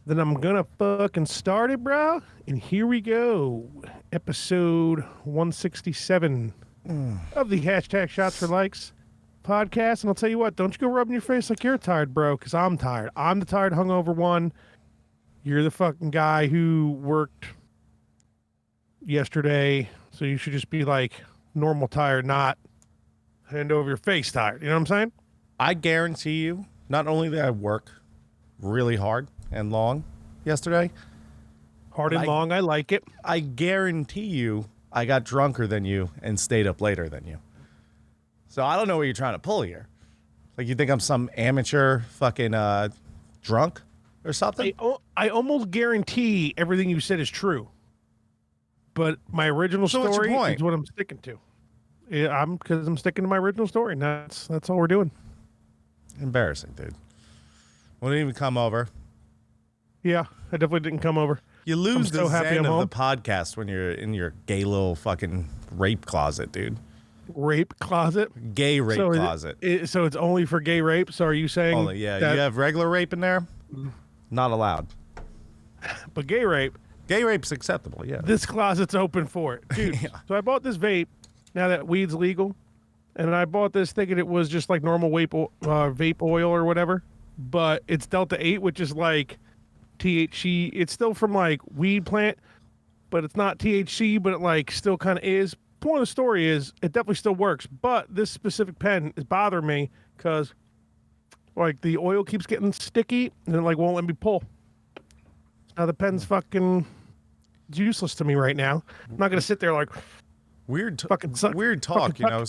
Then I'm gonna fucking start it, bro. And here we go. Episode 167 of the hashtag Shots for Likes podcast. And I'll tell you what, don't you go rubbing your face like you're tired, bro, because I'm tired. I'm the tired, hungover one. You're the fucking guy who worked yesterday, so you should just be like normal tired, not hand over your face tired. You know what I'm saying? I guarantee you, not only did I work really hard and long yesterday, Hard and long, I like it. I guarantee you I got drunker than you and stayed up later than you. So I don't know what you're trying to pull here. Like, you think I'm some amateur fucking drunk or something? I almost guarantee everything you said is true. But my original So what's your story point? is what I'm sticking to. Yeah, because I'm sticking to my original story. And that's all we're doing. Embarrassing, dude. Wouldn't even come over. Yeah, I definitely didn't come over. You lose I'm so the happy zen I'm of home. the podcast when you're in your gay little fucking rape closet, dude. Rape closet. Gay rape So closet. So it's only for gay rape. So are you saying? Only, yeah. that- You have regular rape in there? Not allowed. but gay rape. Gay rape's acceptable, yeah. This closet's open for it, dude. Yeah. So I bought this vape. Now that weed's legal, and I bought this thinking it was just like normal vape oil or whatever, but it's Delta 8, which is like THC. It's still from like weed plant, but it's not THC, but it like still kind of is. Point of the story is it definitely still works, but this specific pen is bothering me because like the oil keeps getting sticky and it like won't let me pull. Now the pen's fucking useless to me right now. I'm not gonna sit there like Weird, Fucking suck. weird talk, Fucking you know.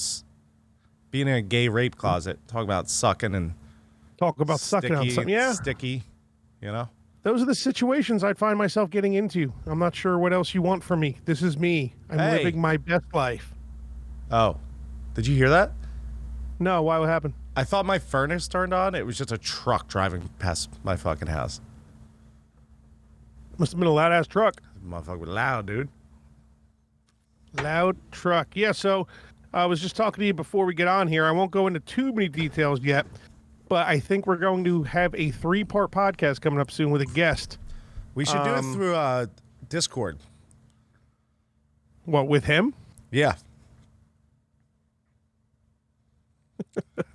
Being in a gay rape closet, talk about sucking and talk about sucking on something. Yeah, sticky, you know. those are the situations I'd find myself getting into. I'm not sure what else you want from me. This is me. I'm Hey. living my best life. Oh, did you hear that? No, why? What happened? I thought my furnace turned on. It was just a truck driving past my fucking house. Must have been a loud ass truck. Motherfucker was loud, dude. Loud truck. Yeah, so I was just talking to you before we get on here. I won't go into too many details yet, but I think we're going to have a 3-part podcast coming up soon with a guest. We should do it through Discord. What, with him? Yeah.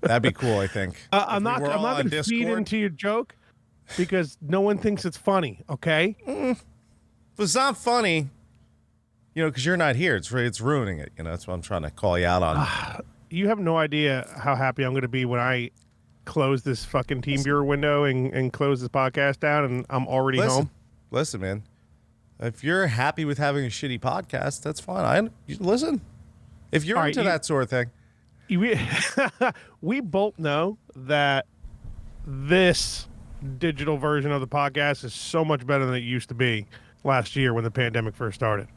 That'd be cool, I think. I'm If not we were all going on to feed Discord. into your joke because no one thinks it's funny, okay? If it's not funny, you know, because you're not here, it's ruining it. You know, that's what I'm trying to call you out on. You have no idea how happy I'm going to be when I close this fucking TeamViewer window and close this podcast down and I'm already home. Listen, man. If you're happy with having a shitty podcast, that's fine. Listen. If you're All right, into that sort of thing, We both know that this digital version of the podcast is so much better than it used to be last year when the pandemic first started.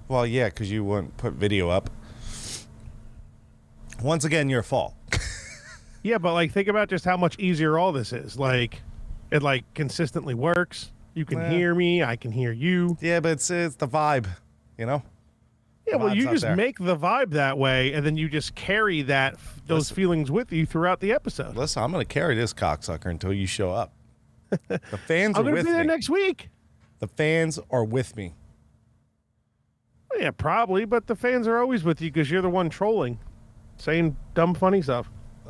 well, yeah, because you wouldn't put video up. Once again, your fault. Yeah, but like think about just how much easier all this is. Like it like consistently works. You can Yeah. hear me, I can hear you. Yeah, but it's the vibe, you know? Yeah, well, vibe's you not just there. make the vibe that way, and then you just carry those Listen. feelings with you throughout the episode. Listen, I'm going to carry this cocksucker until you show up. The fans I'm are going to with be there me. next week. The fans are with me. Well, yeah, probably, but the fans are always with you because you're the one trolling, saying dumb, funny stuff.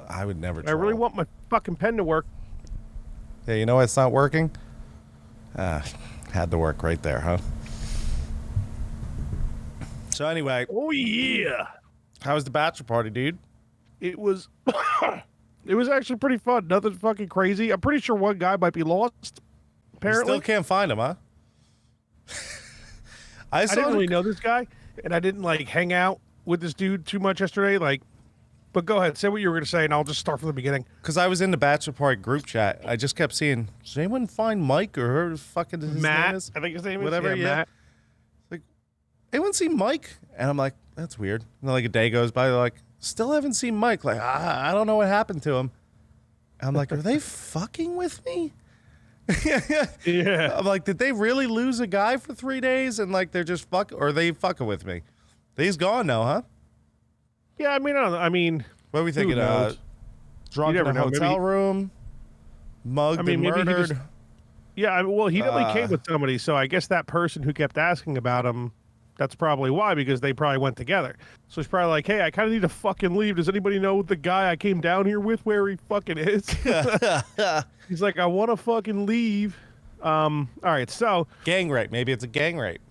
I would never I really troll. want my fucking pen to work. Yeah, you know it's not working? Had to work right there, huh? So anyway, Oh yeah, how was the bachelor party, dude? it was. It was actually pretty fun. Nothing fucking crazy. I'm pretty sure one guy might be lost. You Apparently, still can't find him, huh? I I saw didn't really know this guy, and I didn't like hang out with this dude too much yesterday. Like, but go ahead, say what you were gonna say, and I'll just start from the beginning. because I was in the bachelor party group chat. I just kept seeing, does anyone find Mike or whoever fucking his Matt, name is? I think his name Whatever, is. yeah. Matt. Anyone see Mike? And I'm like, that's weird. And then like a day goes by, they're like, still haven't seen Mike. Like, I don't know what happened to him. And I'm like, are they fucking with me? Yeah. I'm like, did they really lose a guy for 3 days? And like, they're just or are they fucking with me? He's gone now, huh? Yeah, I mean, I don't know. I mean, What are we thinking? knows? Drunk You in a never know. hotel Maybe- room, mugged I mean, and maybe he murdered. just- Yeah, well, he definitely came with somebody, so I guess that person who kept asking about him, that's probably why, because they probably went together. So he's probably like, hey, I kind of need to fucking leave. Does anybody know the guy I came down here with, where he fucking is? He's like, I want to fucking leave. All right, so. Gang rape. Maybe it's a gang rape.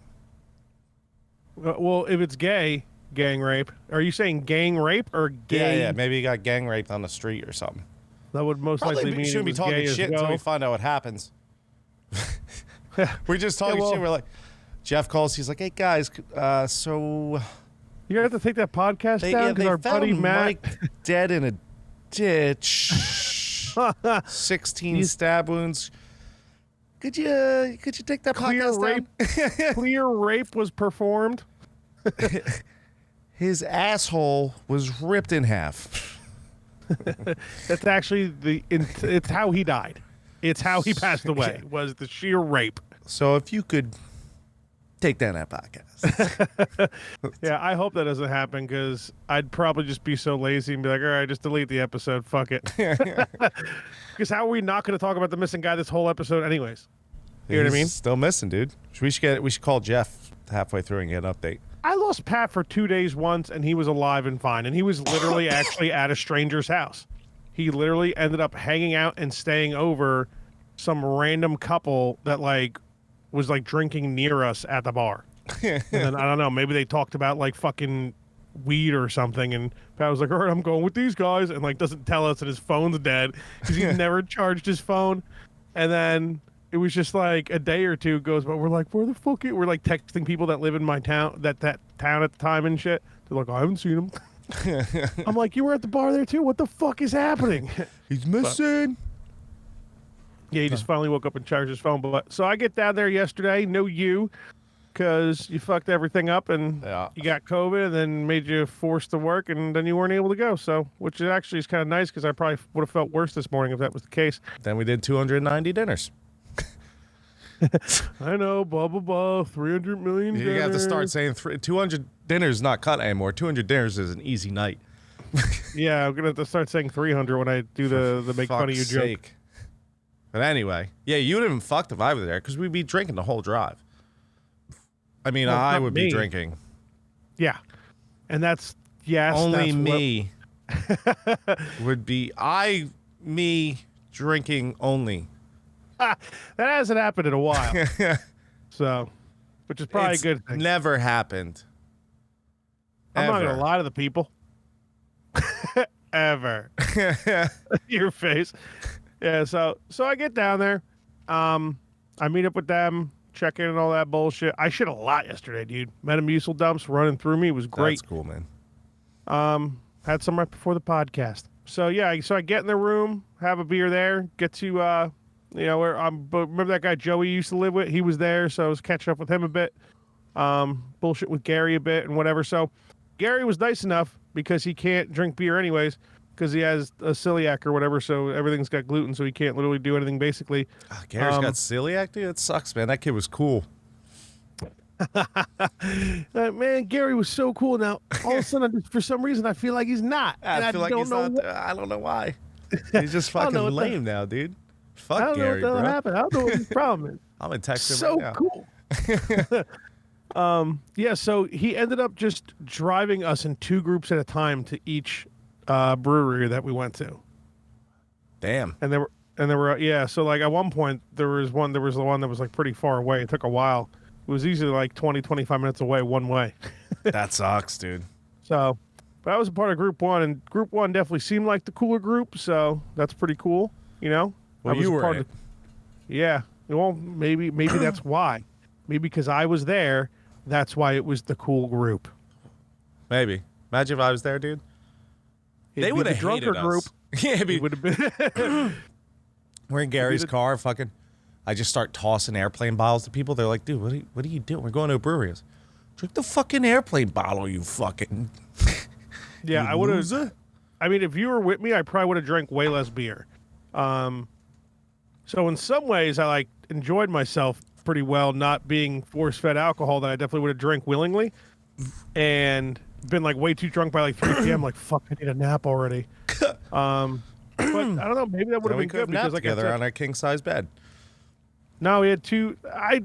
Well, if it's gang rape, are you saying gang rape or gay? Yeah. Maybe he got gang raped on the street or something. That would most Probably likely mean shouldn't it be was talking gay shit as well. until we find out what happens. We're just talking well, shit. We're like, Jeff calls. He's like, hey, guys, so... You're going to have to take that podcast down because our buddy Matt... Mike dead in a ditch. 16 stab wounds. Could you take that podcast down? Clear rape was performed. His asshole was ripped in half. That's actually it's how he died. It's how he passed away, was the sheer rape. So if you could take down that podcast. Yeah, I hope that doesn't happen because I'd probably just be so lazy and be like, all right, just delete the episode. Fuck it. Because how are we not going to talk about the missing guy this whole episode anyways? You know what I mean? Still missing, dude. We should call Jeff halfway through and get an update. I lost Pat for 2 days once, and he was alive and fine. And he was literally actually at a stranger's house. He literally ended up hanging out and staying over some random couple that was drinking near us at the bar. And then I don't know, maybe they talked about fucking weed or something, and Pat was like, all right, I'm going with these guys, and doesn't tell us that his phone's dead because he never charged his phone. And then it was just a day or two goes by. We're like, where the fuck? We're texting people that live in my town, that town at the time and shit. They're like, I haven't seen him. I'm like, you were at the bar there too? What the fuck is happening? He's missing. Yeah, he just finally woke up and charged his phone. But so I get down there yesterday, no you, because you fucked everything up and you got COVID and then made you forced to work and then you weren't able to go. So, which actually is kind of nice because I probably would have felt worse this morning if that was the case. Then we did 290 dinners. I know, blah, blah, blah, 300 million You have to start saying 200 dinners not cut anymore. 200 dinners is an easy night. Yeah, I'm going to have to start saying 300 when I do the make fun of you joke. But anyway, yeah, you would have been fucked if I was there because we'd be drinking the whole drive. I mean, well, I would me. be drinking. Yeah. And that's, yes. Only that's me would be, me drinking only. That hasn't happened in a while. So, which is probably a good thing. Never happened. I'm not going to lie to the people. Ever. Your face. Yeah, so I get down there. I meet up with them, check in and all that bullshit. I shit a lot yesterday, dude. Metamucil dumps running through me. It was great. That's cool, man. Had some right before the podcast. So yeah, so I get in the room, have a beer there, get to where remember that guy Joey used to live with? He was there, so I was catching up with him a bit. Bullshit with Gary a bit and whatever. So Gary was nice enough because he can't drink beer anyways because he has a celiac or whatever, so everything's got gluten, so he can't literally do anything basically. Gary's got celiac, dude? That sucks, man. That kid was cool. Man, Gary was so cool. Now, all of a sudden, for some reason, I feel like he's not. I feel like he's not. I don't know why. He's just fucking lame now, dude. Fuck Gary, bro. I don't know what the hell happened. I don't know what his problem is. I'm gonna text him so right now. Cool. Yeah, so he ended up just driving us in 2 groups at a time to each brewery that we went to. Damn. And there were so at one point there was the one that was pretty far away. It took a while. It was easily 20, 25 minutes away one way. That sucks, dude. So, but I was a part of group 1, and group 1 definitely seemed like the cooler group, so that's pretty cool, you know? Well, you were in it. Yeah. Well, maybe that's why. Maybe because I was there, that's why it was the cool group. Maybe. Imagine if I was there, dude. They would have hated us. Group. Yeah, it would have been. We're in Gary's car, fucking. I just start tossing airplane bottles to people. They're like, dude, what are you doing? We're going to a brewery. Drink the fucking airplane bottle, you fucking. Yeah, I would have. I mean, if you were with me, I probably would have drank way less beer. So in some ways, I enjoyed myself pretty well, not being force-fed alcohol that I definitely would have drank willingly, and been way too drunk by 3 p.m. Fuck, I need a nap already. But I don't know. Maybe that would have been good because together on our king size bed. No, we had two. I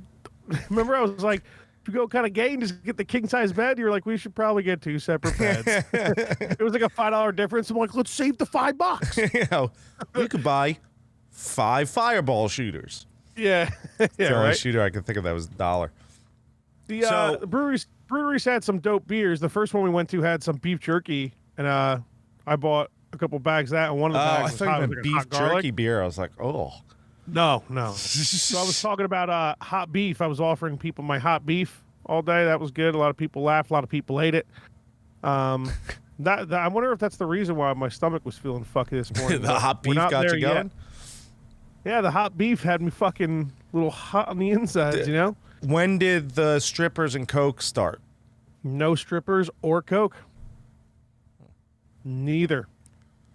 remember I was like, if you go kind of gay and just get the king size bed, you're like, we should probably get two separate beds. It was like a $5 difference. I'm like, let's save the $5. You know, you could buy 5 fireball shooters. Yeah, The yeah, only right. shooter I could think of that was $1. The breweries had some dope beers. The first one we went to had some beef jerky, and I bought a couple bags of that, and one of the Oh, bags I was thought hot. you It was meant like a beef hot garlic. jerky beer. I was like, oh. No, no. So I was talking about hot beef. I was offering people my hot beef all day. That was good. A lot of people laughed. A lot of people ate it. That I wonder if that's the reason why my stomach was feeling fucky this morning. The hot beef got you going? Yeah, the hot beef had me fucking a little hot on the insides, you know? When did the strippers and Coke start? No strippers or Coke. Neither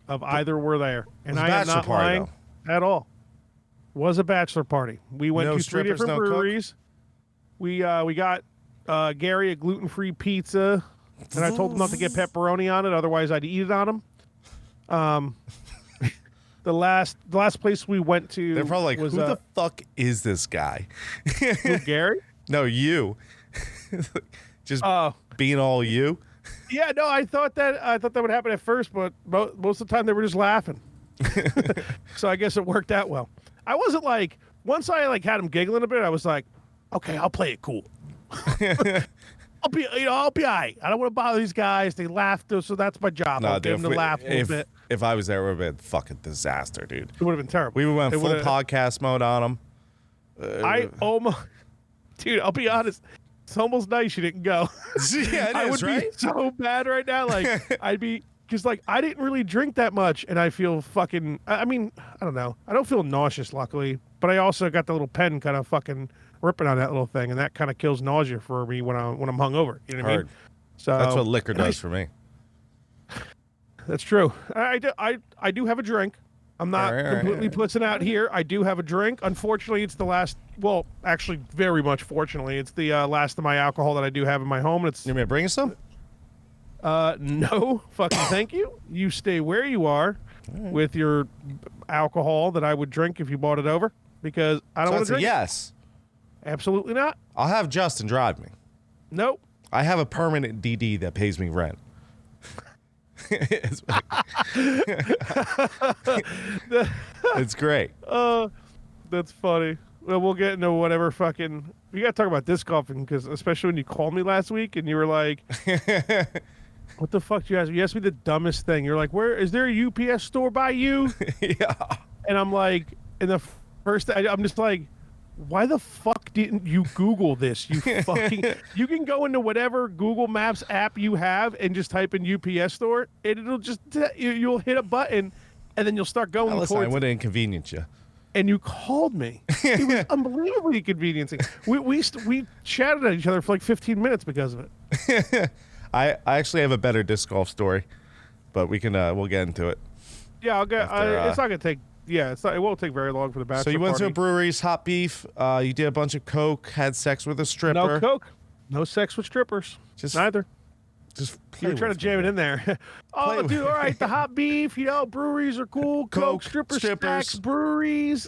of either were there. And was a I am bachelor not party, lying at all. Was a bachelor party. We went No to 3 strippers, different no Coke? breweries. We got Gary a gluten-free pizza, and I told him not to get pepperoni on it, otherwise I'd eat it on him. The last place we went to They're probably like, was who the fuck is this guy? who, Gary. No, you. Just Oh. being all you. Yeah, no, I thought that would happen at first, but most of the time they were just laughing. So I guess it worked out well. I wasn't like, once I like had him giggling a bit, I was like, okay, I'll play it cool. I'll be all right. I don't want to bother these guys. They laughed, so that's my job. I'll get them to laugh a little bit. If I was there, it would have been fucking disaster, dude. It would have been terrible. We went It full would've- podcast mode on them. I almost, dude. I'll be honest. It's almost nice you didn't go. Yeah, it I is, would right? be so bad right now. Like I'd be, because like I didn't really drink that much, and I feel fucking. I mean, I don't know. I don't feel nauseous, luckily, but I also got the little pen kind of fucking ripping on that little thing, and that kind of kills nausea for me when I'm hungover. You know what I mean? Heard. So That's what liquor does for me. That's true. I do have a drink. I'm not All right. completely pussing out here. I do have a drink. Unfortunately, it's the last. Well, actually, very much fortunately, it's the last of my alcohol that I do have in my home. And it's You want me to bring you some? no fucking thank you. You stay where you are with your alcohol that I would drink if you bought it over, because I don't So want that's to a drink. yes. Absolutely not. I'll have Justin drive me. Nope. I have a permanent DD that pays me rent. It's great. That's funny. Well, we'll get into whatever fucking. We got to talk about disc golfing, because especially when you called me last week and you were like, "What the fuck?" You asked me. You asked me the dumbest thing. You're like, "Where is there a UPS store by you?" Yeah. And I'm like, in the first, I'm just like, why the fuck didn't you Google this? You fucking, you can go into whatever Google Maps app you have and just type in UPS store, and it'll just, you'll hit a button, and then you'll start going Now, listen, I towards. would inconvenience you. And you called me. It was unbelievably inconveniencing. We chatted at each other for like 15 minutes because of it. I actually have a better disc golf story, but we can we'll get into it. Yeah, I'll get. After, it's not gonna take. Yeah, it's not. It won't take very long for the bachelor So you went to a party. brewery's hot beef. You did a bunch of coke, had sex with a stripper. No Coke, no sex with strippers. Just Neither. Just You were trying to jam it in there. Oh, Play dude, with all right, the hot beef, breweries are cool. Coke, Strippers. stacks, breweries.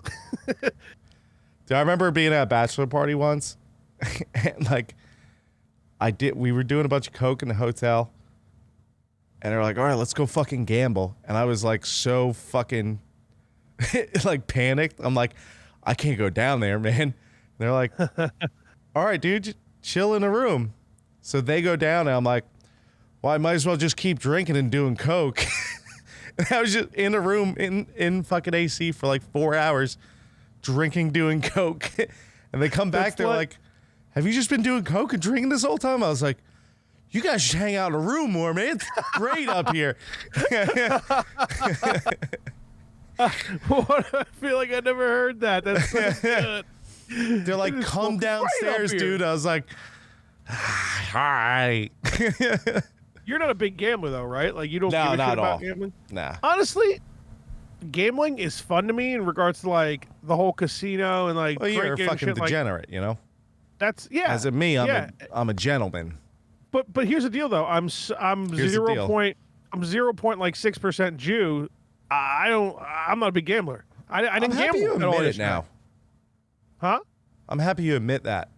Do I remember being at a bachelor party once, and like, we were doing a bunch of coke in the hotel, and they're like, "All right, let's go fucking gamble," and I was like, so fucking, like panicked. I'm like, I can't go down there, man. And they're like, "All right, dude, just chill in a room." So they go down, and I'm like, well, I might as well just keep drinking and doing coke. And I was just in a room in fucking AC for like 4 hours, drinking, doing coke. And they come back, they're like, have you just been doing coke and drinking this whole time? I was like, you guys should hang out in a room more, man. It's great up here. What? I feel like I never heard that. That's so good. They're like, It is come so great up downstairs, here. dude. I was like, all right. You're not a big gambler, though, right? Like, you don't No, give a not shit at about all. gambling? Nah. Honestly, gambling is fun to me in regards to, like, the whole casino and, like, Well, you're a drinking and fucking shit. Like, degenerate, you know? that's, yeah. As in me, yeah. I'm a gentleman. But here's the deal, though. I'm Here's the deal. 0.6% Jew. I'm not a big gambler. I didn't I'm happy gamble you at all admit this it now. time. Huh? I'm happy you admit that.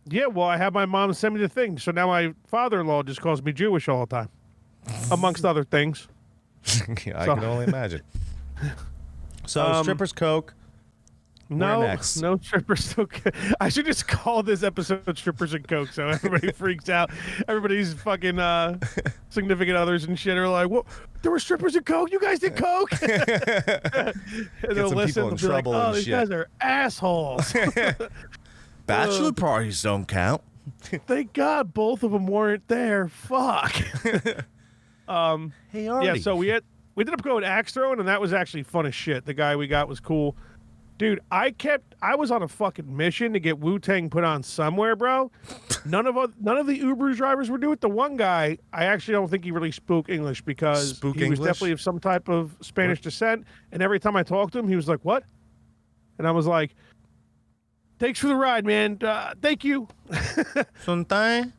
Yeah, well, I had my mom send me the thing, so now my father-in-law just calls me Jewish all the time, amongst other things. Yeah, I can only imagine. So strippers, coke. No, Where next? no strippers. Okay. I should just call this episode "Strippers and Coke" so everybody freaks out. Everybody's fucking significant others and shit are like, "What? There were strippers and Coke? You guys did Coke?" And they'll some listen people in and be like, trouble "Oh, and these shit." guys are assholes." Bachelor parties don't count. Thank God both of them weren't there. Fuck. Hey, Artie. Yeah, so we ended up going axe throwing, and that was actually fun as shit. The guy we got was cool. Dude, I was on a fucking mission to get Wu-Tang put on somewhere, bro. None of the Uber drivers would do it. The one guy, I actually don't think he really spoke English because he was definitely of some type of Spanish descent. And every time I talked to him, he was like, "What?" And I was like, "Thanks for the ride, man. Thank you." Sometime.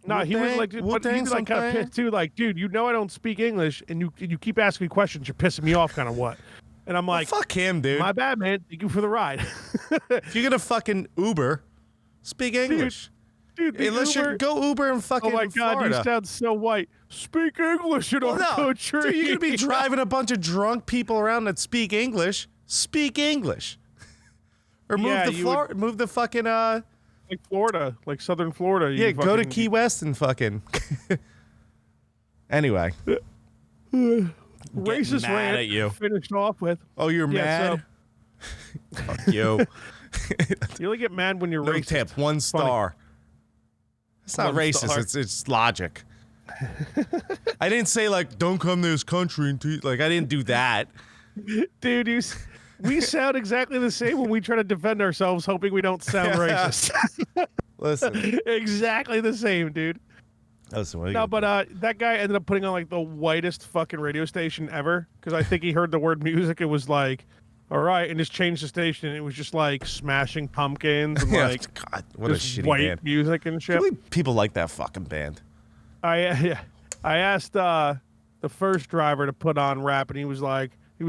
No, he was like, he was like kind of pissed too. Like, dude, you know I don't speak English, and you keep asking me questions. You're pissing me off, kind of what? And I'm like, fuck him, dude. My bad, man. Thank you for the ride. If you're gonna fucking Uber, speak English. Dude, unless Uber, you go Uber in fucking oh my God, Florida. you sound so white. Speak English in our country. Dude, you're gonna be driving a bunch of drunk people around that speak English. Speak English. Or move the fucking like Florida, like Southern Florida. Yeah, go to Key West and fucking. Anyway. Racist mad rant at you. Finished off with. Oh, you're mad? So, fuck you. You only get mad when you're No racist. tip, 1 star. It's not racist. Star. It's logic. I didn't say like don't come to this country and like I didn't do that. Dude, we sound exactly the same when we try to defend ourselves, hoping we don't sound racist. Listen, exactly the same, dude. Listen, No, but that guy ended up putting on like the whitest fucking radio station ever because I think he heard the word music. It was like, all right, and just changed the station. And it was just like Smashing Pumpkins and like God, what a shitty white band. music and shit. Really, people like that fucking band. I asked the first driver to put on rap, and he was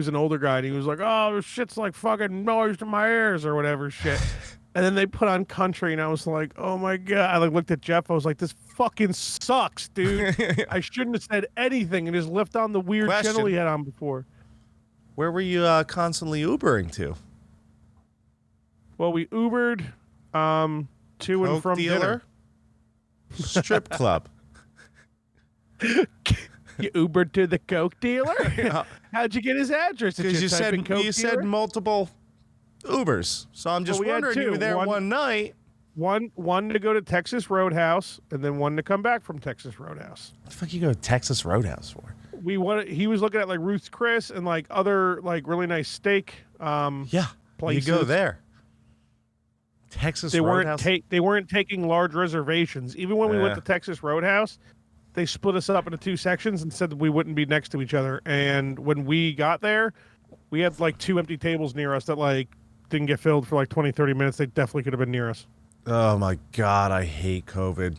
an older guy, and he was like, oh, this shit's like fucking noise to my ears or whatever shit. And then they put on country, and I was like, oh my God. I like looked at Jeff. I was like, this fucking sucks, dude. I shouldn't have said anything and just left on the weird channel he had on before. Where were you constantly Ubering to? Well, we Ubered to Coke and from dealer? dinner. Strip club. You Ubered to the Coke dealer? Yeah. How'd you get his address? Because you said multiple Ubers. So I'm just wondering, you were there one night. One to go to Texas Roadhouse, and then one to come back from Texas Roadhouse. What the fuck you go to Texas Roadhouse for? He was looking at like Ruth's Chris and like other like really nice steak places. You go there. Texas Roadhouse. They weren't taking large reservations. Even when we went to Texas Roadhouse, they split us up into 2 sections and said that we wouldn't be next to each other. And when we got there, we had like 2 empty tables near us that like didn't get filled for like 20, 30 minutes. They definitely could have been near us. Oh my God, I hate COVID.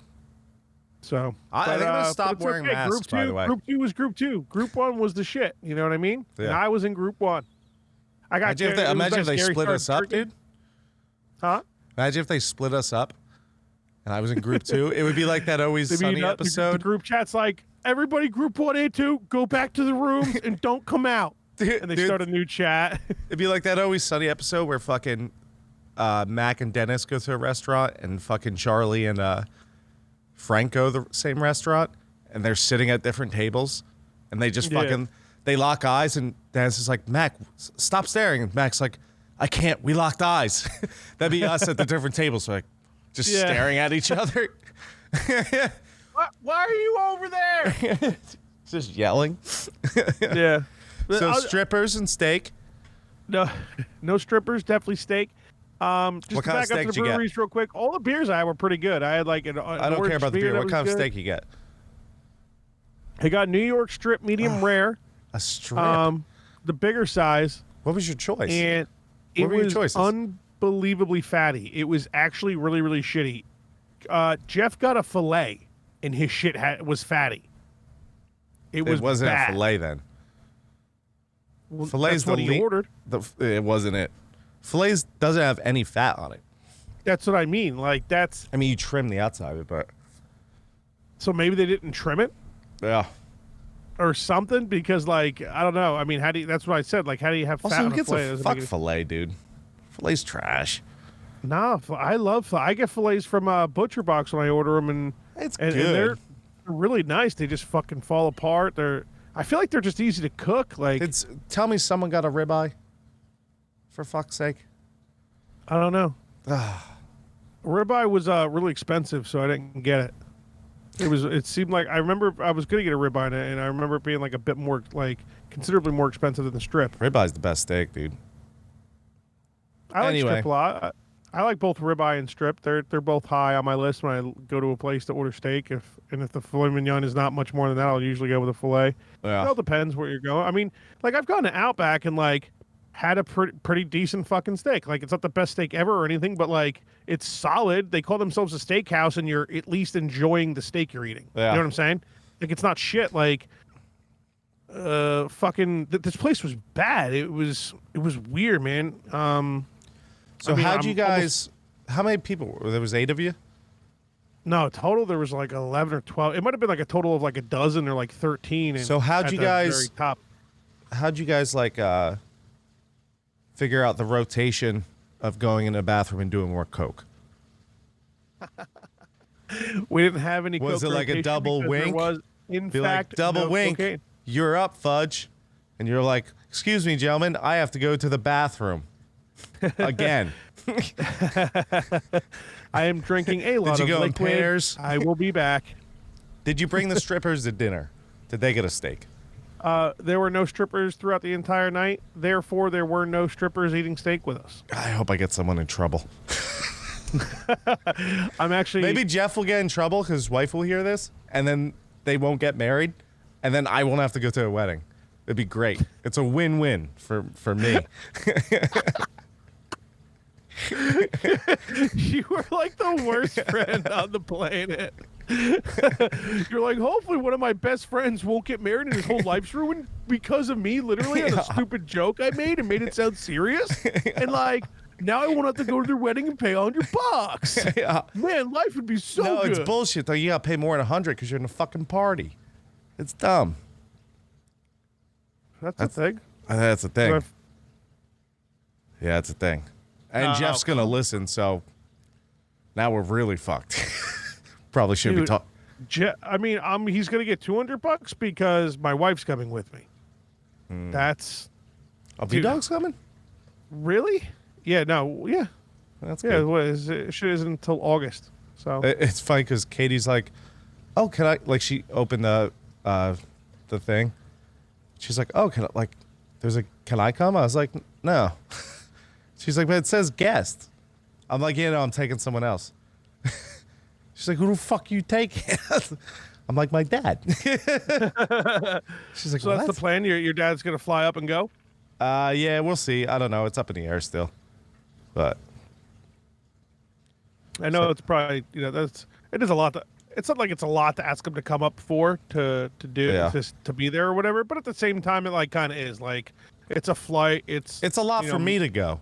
So I think I'm gonna stop wearing masks. By the way, Group 2 was Group 2. Group 1 was the shit. You know what I mean? Yeah. And I was in Group 1. I got. Imagine if they split us up, dude. Huh? Imagine if they split us up, and I was in Group 2. It would be like that Always Sunny episode. The group chat's like, everybody, Group 1 and 2, go back to the rooms and don't come out. And they start a new chat. It'd be like that Always Sunny episode where fucking Mac and Dennis go to a restaurant, and fucking Charlie and Frank go to the same restaurant, and they're sitting at different tables, and they just fucking they lock eyes, and Dennis is like, Mac, stop staring, and Mac's like, I can't, we locked eyes. That'd be us at the different tables, like just staring at each other. Why are you over there? Just yelling. Yeah. So strippers and steak. No strippers, definitely steak. Just what to kind back of steak up to did the you get? breweries real quick. All the beers I had were pretty good. I had like an I don't care about the beer. What kind of steak you get? I got New York strip medium rare. A strip. The bigger size. What was your choice? And What it were your was choices? unbelievably fatty. It was actually really, really shitty. Jeff got a filet, and his shit was fatty. It wasn't bad. a filet then. Well, Filet's that's what he ordered. It wasn't it. Fillets doesn't have any fat on it. That's what I mean. Like that's I mean, you trim the outside of it, but so maybe they didn't trim it yeah. or something because like I don't know. I mean, how do you, that's what I said. Like, how do you have fat Also, on who a gets fillet? a Doesn't fuck make it- fillet, dude? Fillet's trash. Nah, I love. I get fillets from Butcher Box when I order them, and It's and good. they're really nice. They just fucking fall apart. I feel like they're just easy to cook. Like Tell me someone got a ribeye. For fuck's sake. I don't know. Ribeye was really expensive, so I didn't get it. It seemed like I remember I was gonna get a ribeye, and I remember it being like a bit more, like considerably more expensive than the strip. Ribeye's the best steak, dude. I like Anyway. strip a lot. I like both ribeye and strip. They're both high on my list when I go to a place to order steak. If the filet mignon is not much more than that, I'll usually go with a filet. Yeah. It all depends where you're going. I mean, like I've gone to Outback and like had a pretty decent fucking steak. Like it's not the best steak ever or anything, but like it's solid. They call themselves a steakhouse, and you're at least enjoying the steak you're eating. Yeah. You know what I'm saying? Like it's not shit. Like fucking this place was bad. It was weird, man. So I mean, how'd you I'm guys? How many people? There was 8 of you. No, total there was like 11 or 12. It might have been like a total of like a dozen or like 13. And So how'd at you the guys- very top. How'd you guys like figure out the rotation of going in the bathroom and doing more coke? We didn't have any. Was coke it like a rotation double because wink? There was, in Be fact, like, double no wink. cocaine. You're up, Fudge. And you're like, excuse me, gentlemen, I have to go to the bathroom. Again. I am drinking a lot you of go in liquid. pairs? I will be back. Did you bring the strippers to dinner? Did they get a steak? There were no strippers throughout the entire night. Therefore, there were no strippers eating steak with us. I hope I get someone in trouble. I'm actually Maybe Jeff will get in trouble because his wife will hear this, and then they won't get married, and then I won't have to go to a wedding. It'd be great. It's a win-win for me. You were like the worst friend on the planet. You're like, hopefully one of my best friends won't get married and his whole life's ruined because of me, literally, on a stupid joke I made and made it sound serious. And like, now I won't have to go to their wedding and pay $100. Yeah. Man, life would be so No, good. it's bullshit, though. You got to pay more than 100 because you're in a fucking party. It's dumb. That's the thing. That's the thing. So I've- Yeah, that's the thing. And Jeff's going to listen, so now we're really fucked. Probably shouldn't be Dude, talking. I mean, he's gonna get $200 because my wife's coming with me. That's Are V-Dog's coming? really, yeah, no, yeah, That's yeah. good. What is it? Shit isn't until August, so It's funny because Katie's like, "Oh, can I?" Like she opened the thing. She's like, "Oh, can I?" Like, can I come? I was like, "No." She's like, "But it says guest." I'm like, "Yeah, no, I'm taking someone else." She's like, "Who the fuck you taking?" I'm like, "My dad." She's like, so "What?" that's the plan. Your dad's gonna fly up and go. Yeah, we'll see. I don't know. It's up in the air still, but I know it's probably it is a lot. It's not like it's a lot to ask him to come up for to do Yeah. to be there or whatever. But at the same time, it like kind of is like it's a flight. It's it's a lot for me to go.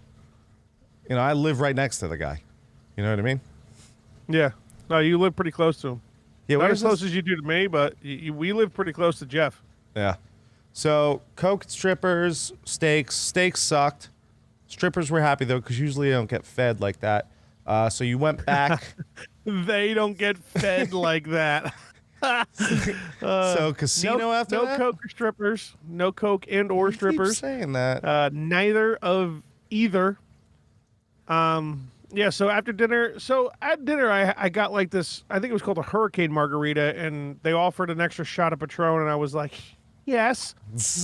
You know, I live right next to the guy. You know what I mean? Yeah. No, you live pretty close to him. Yeah. Not Where's as close this? as you do to me, but we live pretty close to Jeff. Yeah. So coke, strippers, steaks. Steaks sucked. Strippers were happy though, because usually they don't get fed like that. So you went back. They don't get fed like that. So casino no, after no that. coke or strippers. No coke and or You keep strippers. saying that. Neither of either. Yeah. So after dinner, at dinner, I got like this. I think it was called a hurricane margarita, and they offered an extra shot of Patron, and I was like, yes.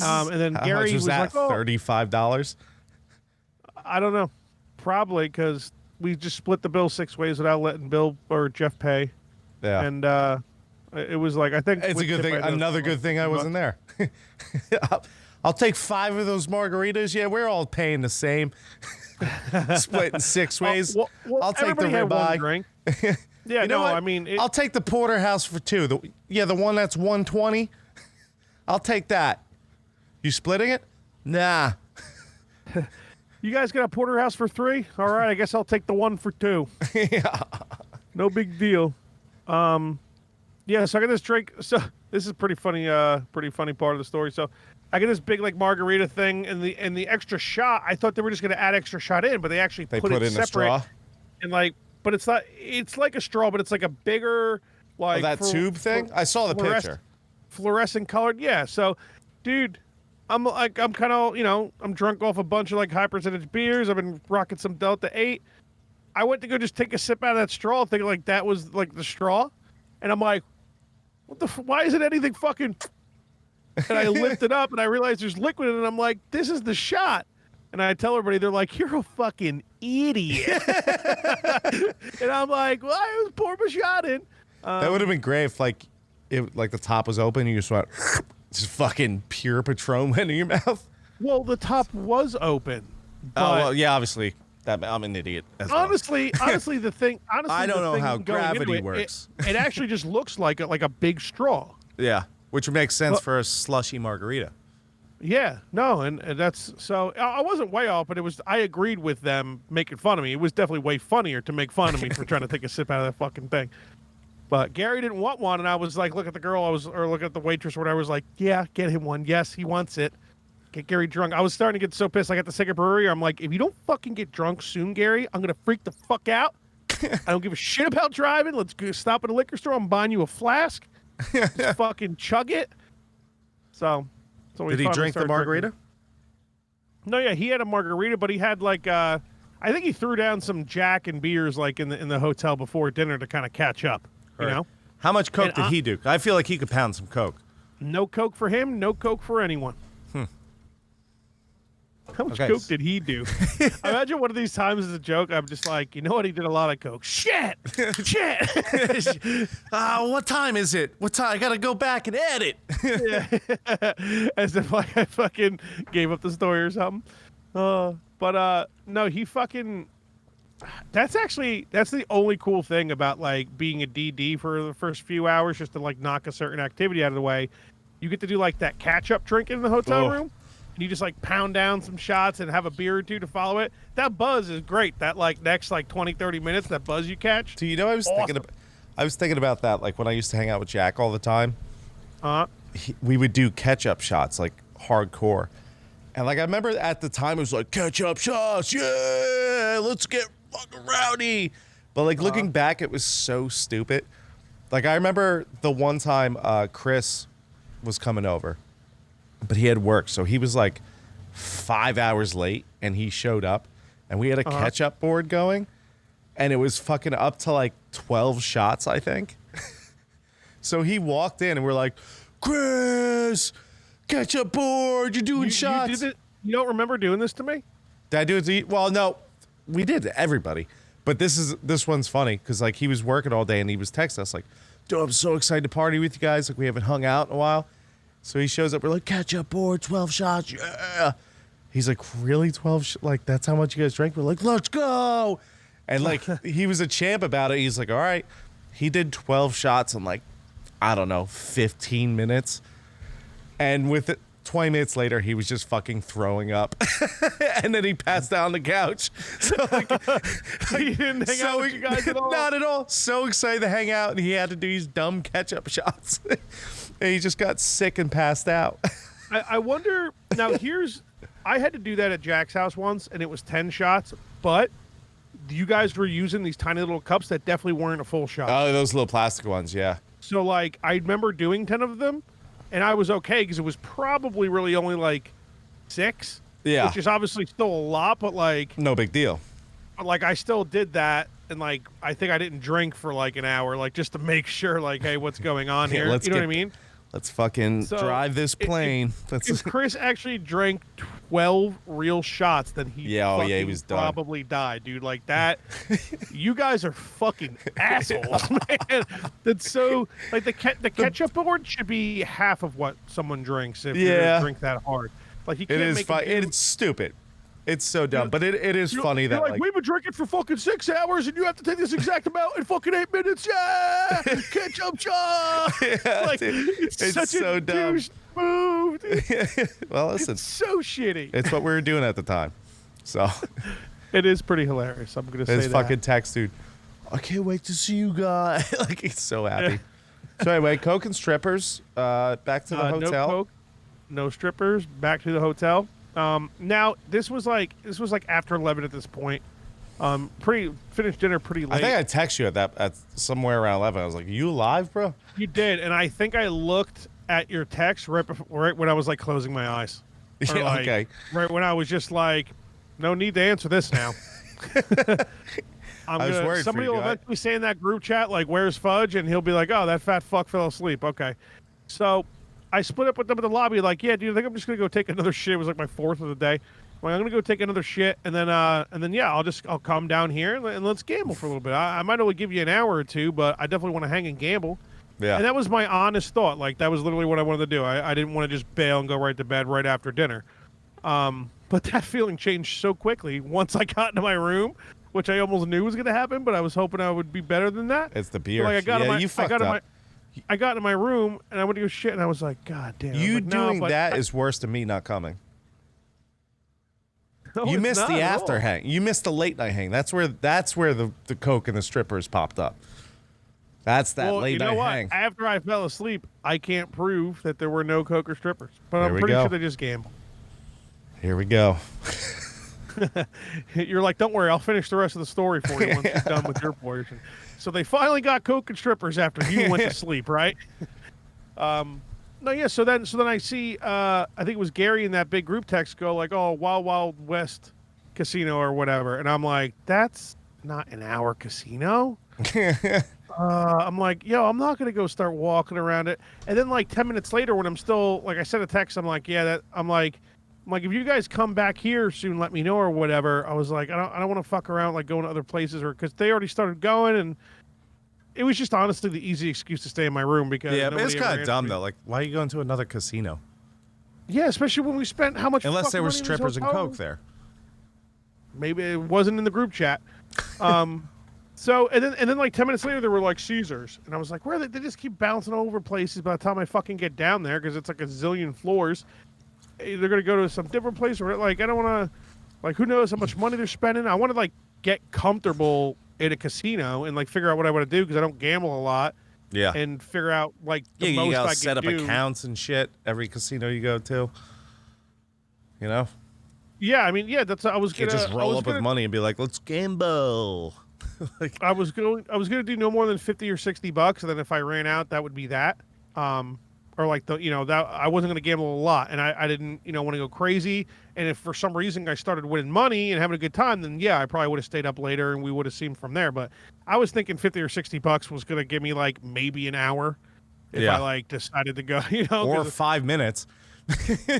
And then How Gary much was that? like, oh, $35. I don't know. Probably because we just split the bill 6 ways without letting Bill or Jeff pay. Yeah. And it was like, I think It's a we good tipped thing. by those Another good thing I wasn't there. I'll take 5 of those margaritas. Yeah, we're all paying the same. Splitting 6 ways. Well, I'll take the everybody had one ribeye. drink. Yeah, You know no, what? I mean, I'll take the porterhouse for 2. The one that's 120. I'll take that. You splitting it? Nah. You guys got a porterhouse for 3? All right, I guess I'll take the one for 2. Yeah. No big deal. Yeah, so I got this drink. So this is pretty funny part of the story. So I get this big like margarita thing, and the extra shot. I thought they were just gonna add extra shot in, but they actually put it in separate. a straw. And like, but it's not. It's like a straw, but it's like a bigger like that tube thing. I saw the picture. Fluorescent colored. Yeah. So, dude, I'm kind of I'm drunk off a bunch of like high percentage beers. I've been rocking some Delta 8. I went to go just take a sip out of that straw, thinking like that was like the straw, and I'm like, what the? Why isn't anything fucking? And I lift it up and I realize there's liquid in it. And I'm like, this is the shot. And I tell everybody, they're like, you're a fucking idiot. And I'm like, well, I was pouring a shot in. That would have been great if like the top was open and you just went just fucking pure Patron went in your mouth. Well, the top was open. Oh well, yeah, obviously. I'm an idiot. As honestly, the thing. Honestly, I don't know how gravity works. It actually just looks like a big straw. Yeah, which makes sense for a slushy margarita. Yeah, no, and that's so. I wasn't way off, but it was. I agreed with them making fun of me. It was definitely way funnier to make fun of me for trying to take a sip out of that fucking thing. But Gary didn't want one, and I was like, look at the girl. Or look at the waitress or whatever. I was like, yeah, get him one. Yes, he wants it. Get Gary drunk. I was starting to get so pissed. I got the second brewery. I'm like, if you don't fucking get drunk soon, Gary, I'm gonna freak the fuck out. I don't give a shit about driving. Let's go stop at a liquor store. I'm buying you a flask. Just fucking chug it. So did he drink the margarita? Drinking. No, yeah, he had a margarita, but he had like I think he threw down some Jack and beers like in the hotel before dinner to kind of catch up. You know? How much Coke did he do? I feel like he could pound some Coke. No Coke for him. No Coke for anyone. How much Coke did he do? I imagine one of these times as a joke, I'm just like, you know what? He did a lot of Coke. Shit! Shit! What time is it? What time? I gotta go back and edit. Yeah. As if like I fucking gave up the story or something. But no, he fucking... That's the only cool thing about like being a DD for the first few hours, just to like knock a certain activity out of the way. You get to do like that catch-up drink in the hotel room. And you just like pound down some shots and have a beer or two to follow it. That buzz is great. That like next like 20, 30 minutes, that buzz you catch. Do you know I was thinking about that like when I used to hang out with Jack all the time. We would do catch-up shots like hardcore. And like I remember at the time it was like catch-up shots, yeah, let's get fucking rowdy. But like looking back, it was so stupid. Like I remember the one time Chris was coming over. But he had work, so he was like 5 hours late, and he showed up, and we had a catch-up board going, and it was fucking up to like 12 shots, I think. So he walked in, and we're like, Chris, catch-up board, you're doing shots. You don't remember doing this to me? Did I do it to you? Well, no, we did to everybody. But this one's funny, because like he was working all day, and he was texting us like, dude, I'm so excited to party with you guys. Like we haven't hung out in a while. So he shows up. We're like, catch up board, 12 shots. Yeah. He's like, really? 12? Like, that's how much you guys drank? We're like, let's go. And like, he was a champ about it. He's like, all right. He did 12 shots in like, I don't know, 15 minutes. And with it, 20 minutes later, he was just fucking throwing up. And then he passed out on the couch. So like, he didn't hang out with you guys at all? Not at all. So excited to hang out. And he had to do these dumb catch-up shots. And he just got sick and passed out. I wonder, now I had to do that at Jack's house once, and it was 10 shots, but you guys were using these tiny little cups that definitely weren't a full shot. Oh, those little plastic ones, yeah. So, like, I remember doing 10 of them, and I was okay, because it was probably really only, like, 6. Yeah. Which is obviously still a lot, but, like... No big deal. Like, I still did that, and, like, I think I didn't drink for, like, an hour, like, just to make sure, like, hey, what's going on here? You know what I mean? Let's fucking drive this plane. If Chris actually drank 12 real shots, then he was done. Probably died, dude. Like that. You guys are fucking assholes, man. That's so like the ketchup board should be half of what someone drinks if you drink that hard. Like you can't It's stupid. It's so dumb, but it is funny that like we've been drinking for fucking 6 hours and you have to take this exact amount in fucking 8 minutes. Yeah, ketchup shot. Yeah, like it's such so a dumb douche move. Well, listen, it's so shitty. It's what we were doing at the time. So It is pretty hilarious. I'm gonna say his that. fucking text, dude. I can't wait to see you guys. Like he's so happy. So anyway, coke and strippers. Back to the No hotel. coke, no strippers. Back to the hotel. Now this was like after 11 at this point. Pretty finished dinner pretty late. I think I text you at somewhere around 11. I was like, "You alive, bro?" You did, and I think I looked at your text right when I was like closing my eyes. Or, Yeah, like, okay. Right when I was just like, no need to answer this now. I was worried for somebody you, will guy. eventually say in that group chat, like, "Where's Fudge?" And he'll be like, "Oh, that fat fuck fell asleep." Okay, so I split up with them in the lobby. Like, yeah, dude, I think I'm just gonna go take another shit. It was like my fourth of the day. I'm gonna go take another shit, and then yeah, I'll come down here and let's gamble for a little bit. I might only give you an hour or two, but I definitely want to hang and gamble. Yeah. And that was my honest thought. Like, that was literally what I wanted to do. I didn't want to just bail and go right to bed right after dinner. But that feeling changed so quickly once I got into my room, which I almost knew was going to happen, but I was hoping I would be better than that. It's the beer. Like, You fucked up. I got in my room, and I went to go shit, and I was like, God damn. You like, no, doing but that is worse than me not coming. No, You it's missed not the at after all. hang. You missed the late night hang. That's where the coke and the strippers popped up. That's that Well, late you know night what? hang. After I fell asleep, I can't prove that there were no coke or strippers, but There I'm we pretty go. sure they just gambled. Here we go. You're like, don't worry, I'll finish the rest of the story for you once you're done with your portion. So they finally got coke and strippers after you went to sleep, right? No, yeah. So then I see, I think it was Gary in that big group text go like, "Oh, Wild Wild West Casino or whatever," and I'm like, "That's not an hour casino." I'm like, "Yo, I'm not gonna go start walking around it." And then like 10 minutes later, when I'm still like, I sent a text, I'm like, "Yeah, that." I'm like, if you guys come back here soon, let me know or whatever. I was like, I don't want to fuck around like going to other places or because they already started going and. It was just honestly the easy excuse to stay in my room because Yeah, but it's nobody ever kind of answered dumb me. though. Like, why are you going to another casino? Yeah, especially when we spent how much Unless there fucking were money in this strippers and hotel? coke there. Maybe it wasn't in the group chat. So and then like 10 minutes later there were like Caesars and I was like, where are they just keep bouncing all over places by the time I fucking get down there because it's like a zillion floors. They're gonna go to some different place or like I don't want to like who knows how much money they're spending. I want to like get comfortable in a casino and like figure out what I want to do because I don't gamble a lot. Yeah. And figure out like the Yeah, most you gotta I set can up do. accounts and shit every casino you go to. You know? Yeah, I mean, yeah, that's I was You gonna can't just I roll was up gonna, with money and be like, let's gamble. Like, I was gonna do no more than 50 or 60 bucks, and then if I ran out, that would be that. Or like that I wasn't gonna gamble a lot, and I didn't want to go crazy. And if for some reason I started winning money and having a good time, then yeah, I probably would have stayed up later and we would have seen from there. But I was thinking 50 or 60 bucks was gonna give me like maybe an hour if Yeah. I like decided to go. or 'cause 5 minutes.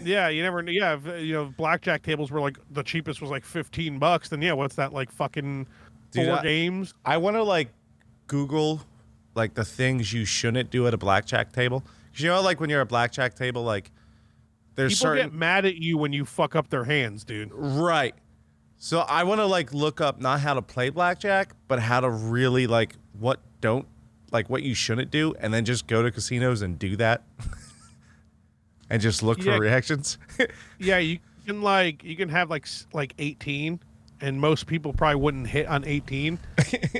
yeah, you never. Yeah, if, blackjack tables were like the cheapest was like $15. Then yeah, what's that like fucking Dude, four games? I want to like Google like the things you shouldn't do at a blackjack table. 'Cause you know, like when you're at a blackjack table, like there's People certain get mad at you when you fuck up their hands, dude. right. So I want to like look up not how to play blackjack, but how to really like what you shouldn't do, and then just go to casinos and do that, and just look Yeah. for reactions. Yeah, you can have like 18, and most people probably wouldn't hit on 18,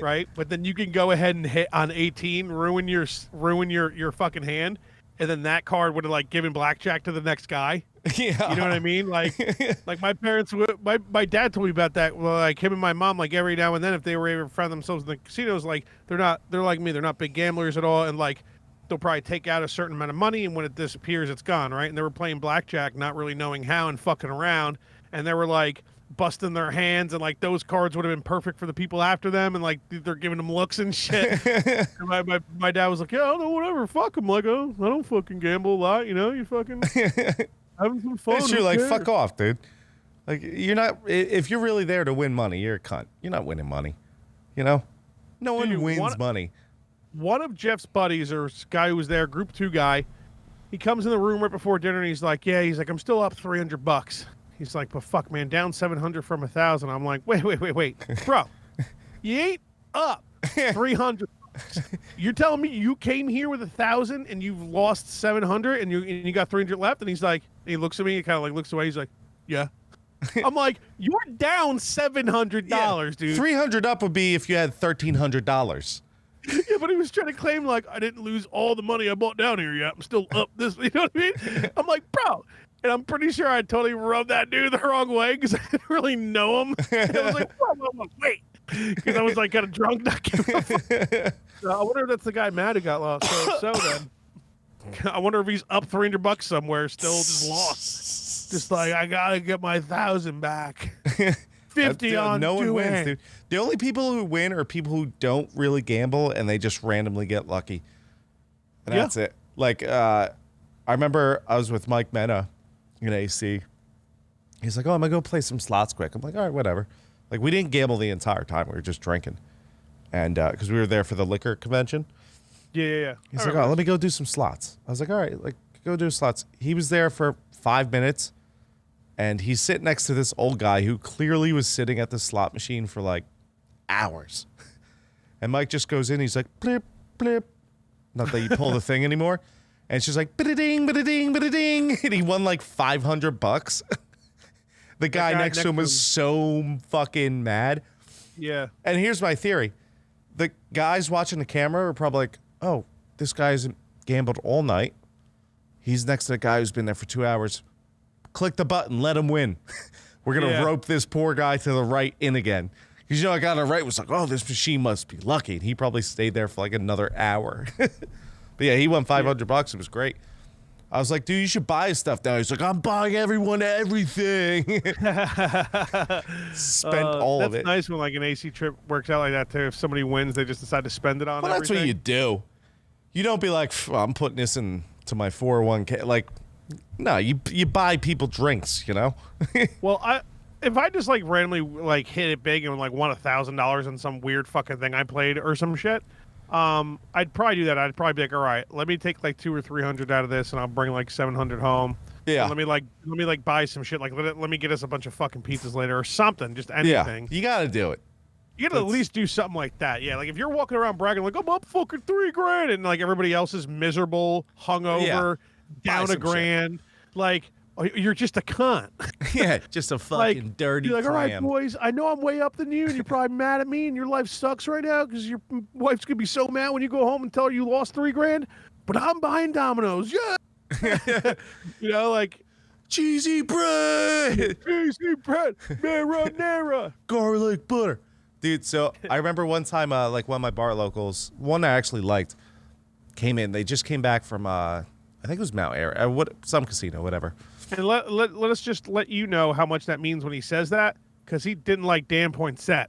right? But then you can go ahead and hit on 18, ruin your fucking hand, and then that card would have like given blackjack to the next guy. Yeah, You know what I mean? Like my parents would. My dad told me about that. Well, like him and my mom, like every now and then, if they were ever found themselves in the casinos, like they're like me. They're not big gamblers at all, and like they'll probably take out a certain amount of money, and when it disappears, it's gone, right? And they were playing blackjack, not really knowing how, and fucking around, and they were like busting their hands, and like those cards would have been perfect for the people after them, and like they're giving them looks and shit. And my dad was like, yeah, I don't know, whatever, fuck them. Like, oh, I don't fucking gamble a lot, you fucking having some fun. it's who true. Like, cares? fuck off, dude. Like, you're not. If you're really there to win money, you're a cunt. You're not winning money. You know, no one Dude, wins money. One of Jeff's buddies, or guy who was there, Group 2 guy, he comes in the room right before dinner and he's like, I'm still up $300. He's like, but fuck, man, down 700 from 1,000. I'm like, wait, bro, you ain't up 300. You're telling me you came here with 1,000 and you've lost 700 and you got 300 left? And he's like, he looks at me and kind of like looks away. He's like, yeah. I'm like, you're down $700, dude. 300 up would be if you had $1,300. Yeah, but he was trying to claim like I didn't lose all the money I bought down here yet. I'm still up this. You know what I mean? I'm like, bro. And I'm pretty sure I totally rubbed that dude the wrong way because I didn't really know him. And I was like, whoa, wait. Because I was like kind of drunk. Not giving a fuck. So I wonder if that's the guy Matt who got lost. So then, I wonder if he's up $300 somewhere, still just lost. Just like, I got to get my 1,000 back. 50 on no one wins, Duane. dude. The only people who win are people who don't really gamble and they just randomly get lucky. And that's it. Like, I remember I was with Mike Mena in AC. He's like, oh, I'm going to go play some slots quick. I'm like, all right, whatever. Like, we didn't gamble the entire time. We were just drinking. And because we were there for the liquor convention. Yeah. He's like, oh, let me go do some slots. I was like, all right, like, go do slots. He was there for 5 minutes. And he's sitting next to this old guy who clearly was sitting at the slot machine for like hours. And Mike just goes in. He's like, blip, blip. Not that you pull the thing anymore. And she's like, bida-ding, bida-ding, bida-ding. And he won like $500. The guy next to him was so fucking mad. Yeah. And here's my theory. The guys watching the camera are probably like, oh, this guy hasn't gambled all night. He's next to the guy who's been there for 2 hours. Click the button, let him win. We're going to rope this poor guy to the right in again. Because, you know, a guy on the right was like, oh, this machine must be lucky. And he probably stayed there for like another hour. But yeah, he won $500. It was great. I was like, dude, you should buy his stuff now. He's like, I'm buying everyone everything. Spent all of it. That's nice when like an AC trip works out like that too. If somebody wins, they just decide to spend it on Well, that's what you do. You don't be like, I'm putting this into my 401k. Like, no, you buy people drinks, you know? Well, if I just like randomly like hit it big and like won $1,000 on some weird fucking thing I played or some shit, I'd probably do that. I'd probably be like, all right, let me take like 200 or 300 out of this, and I'll bring like 700 home. Yeah. And let me buy some shit. Like let me get us a bunch of fucking pizzas later or something. Just anything. Yeah, you got to do it. You gotta at least do something like that. Yeah, like if you're walking around bragging like I'm up fucking $3,000 and like everybody else is miserable, hungover, down $1,000, like you're just a cunt. Yeah, just a fucking like, dirty you're like, clam. all right, boys, I know I'm way up than you, and you're probably mad at me, and your life sucks right now because your wife's gonna be so mad when you go home and tell her you lost $3,000. But I'm buying Domino's, yeah. You know, like cheesy bread, marinara, garlic butter, dude. So I remember one time, like one of my bar locals, one I actually liked, came in. They just came back from, I think it was Mount Air, some casino, whatever. And let us just let you know how much that means when he says that, because he didn't like Dan Poinsett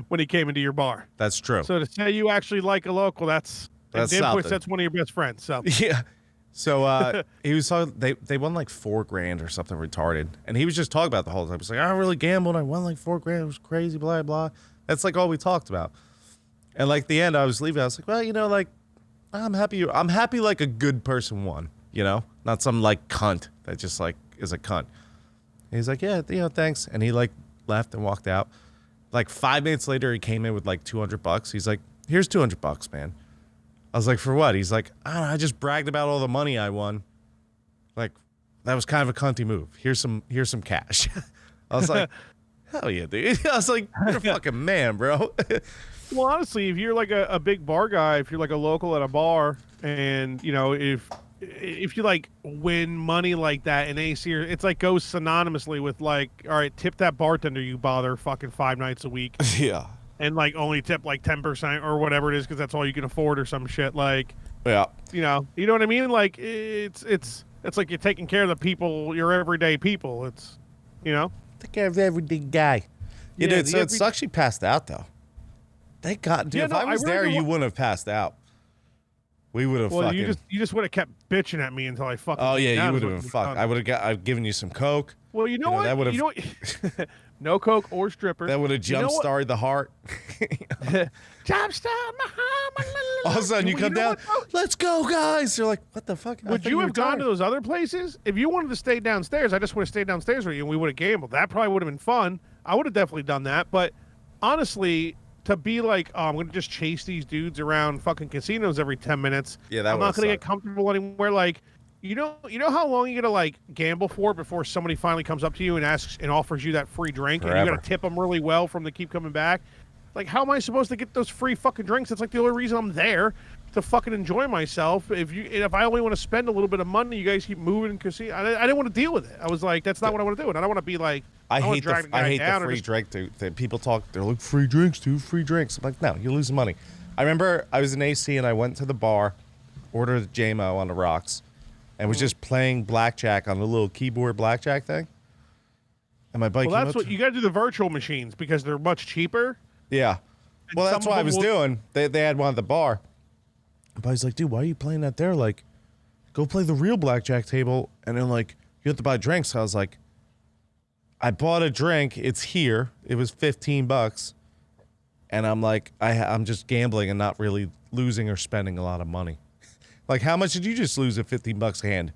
when he came into your bar. That's true. So to say you actually like a local, that's Dan Poinset's one of your best friends. So yeah. So he was talking. They won like $4,000 or something retarded, and he was just talking about the whole time. He's like, I really gambled. I won like $4,000. It was crazy. Blah blah. That's like all we talked about. And like the end, I was leaving. I was like, well, you know, like I'm happy. I'm happy like a good person won. You know, not some like cunt that just like is a cunt. And he's like, yeah, you know, thanks. And he like left and walked out. Like 5 minutes later, he came in with like $200. He's like, here's $200, man. I was like, for what? He's like, I don't know, I just bragged about all the money I won. Like, that was kind of a cunty move. Here's some cash. I was like, hell yeah, dude. I was like, you're a fucking man, bro. well, honestly, if you're like a big bar guy, if you're like a local at a bar, and you know, if you like win money like that in AC, it's like goes synonymously with like, all right, tip that bartender you bother fucking 5 nights a week. Yeah. And like only tip like 10% or whatever it is because that's all you can afford or some shit. Like, yeah, you know what I mean? Like it's like you're taking care of the people, your everyday people. It's, you know, take care of the everyday guy. Yeah, dude. So it's actually passed out though. Thank God, dude. Yeah, if no, I was really there, you wouldn't have passed out. We would have. Well, fucking... you just would have kept bitching at me until I fucking. Oh yeah, you would have been fucked. fucked. I would have I've given you some coke. Well, you know what? That would have. You know what? No coke or stripper. That would have jump-started the heart. Jump-start my heart. All of a sudden, you come down. Let's go, guys. You're like, what the fuck? Would you have gone to those other places if you wanted to stay downstairs? I just would have stayed downstairs with you, and we would have gambled. That probably would have been fun. I would have definitely done that. But honestly, to be like, oh, I'm going to just chase these dudes around fucking casinos every 10 minutes. Yeah, that I'm not going to get comfortable anywhere. Like, you know how long you gotta like gamble for before somebody finally comes up to you and asks and offers you that free drink, and you Forever. gotta tip them really well from the keep coming back. Like, how am I supposed to get those free fucking drinks? It's like the only reason I'm there to fucking enjoy myself. If I only want to spend a little bit of money, you guys keep moving and casino. I didn't want to deal with it. I was like, that's not what I want to do, and I don't want to be like. I wanna hate drag the guy down or free just- drink, dude. That people talk, they're like, free drinks, dude, free drinks. I'm like, no, you're losing money. I remember I was in AC and I went to the bar, ordered a JMO on the rocks, and was just playing blackjack on the little keyboard blackjack thing. And my buddy Well, came that's up what to- you got to do the virtual machines because they're much cheaper. Yeah. Well, that's some what of I them was will- doing. They had one at the bar. But he's like, dude, why are you playing that there? Like, go play the real blackjack table. And then, like, you have to buy drinks. So I was like, I bought a drink. It's here. It was $15. And I'm like, I'm just gambling and not really losing or spending a lot of money. Like, how much did you just lose at $15 a hand?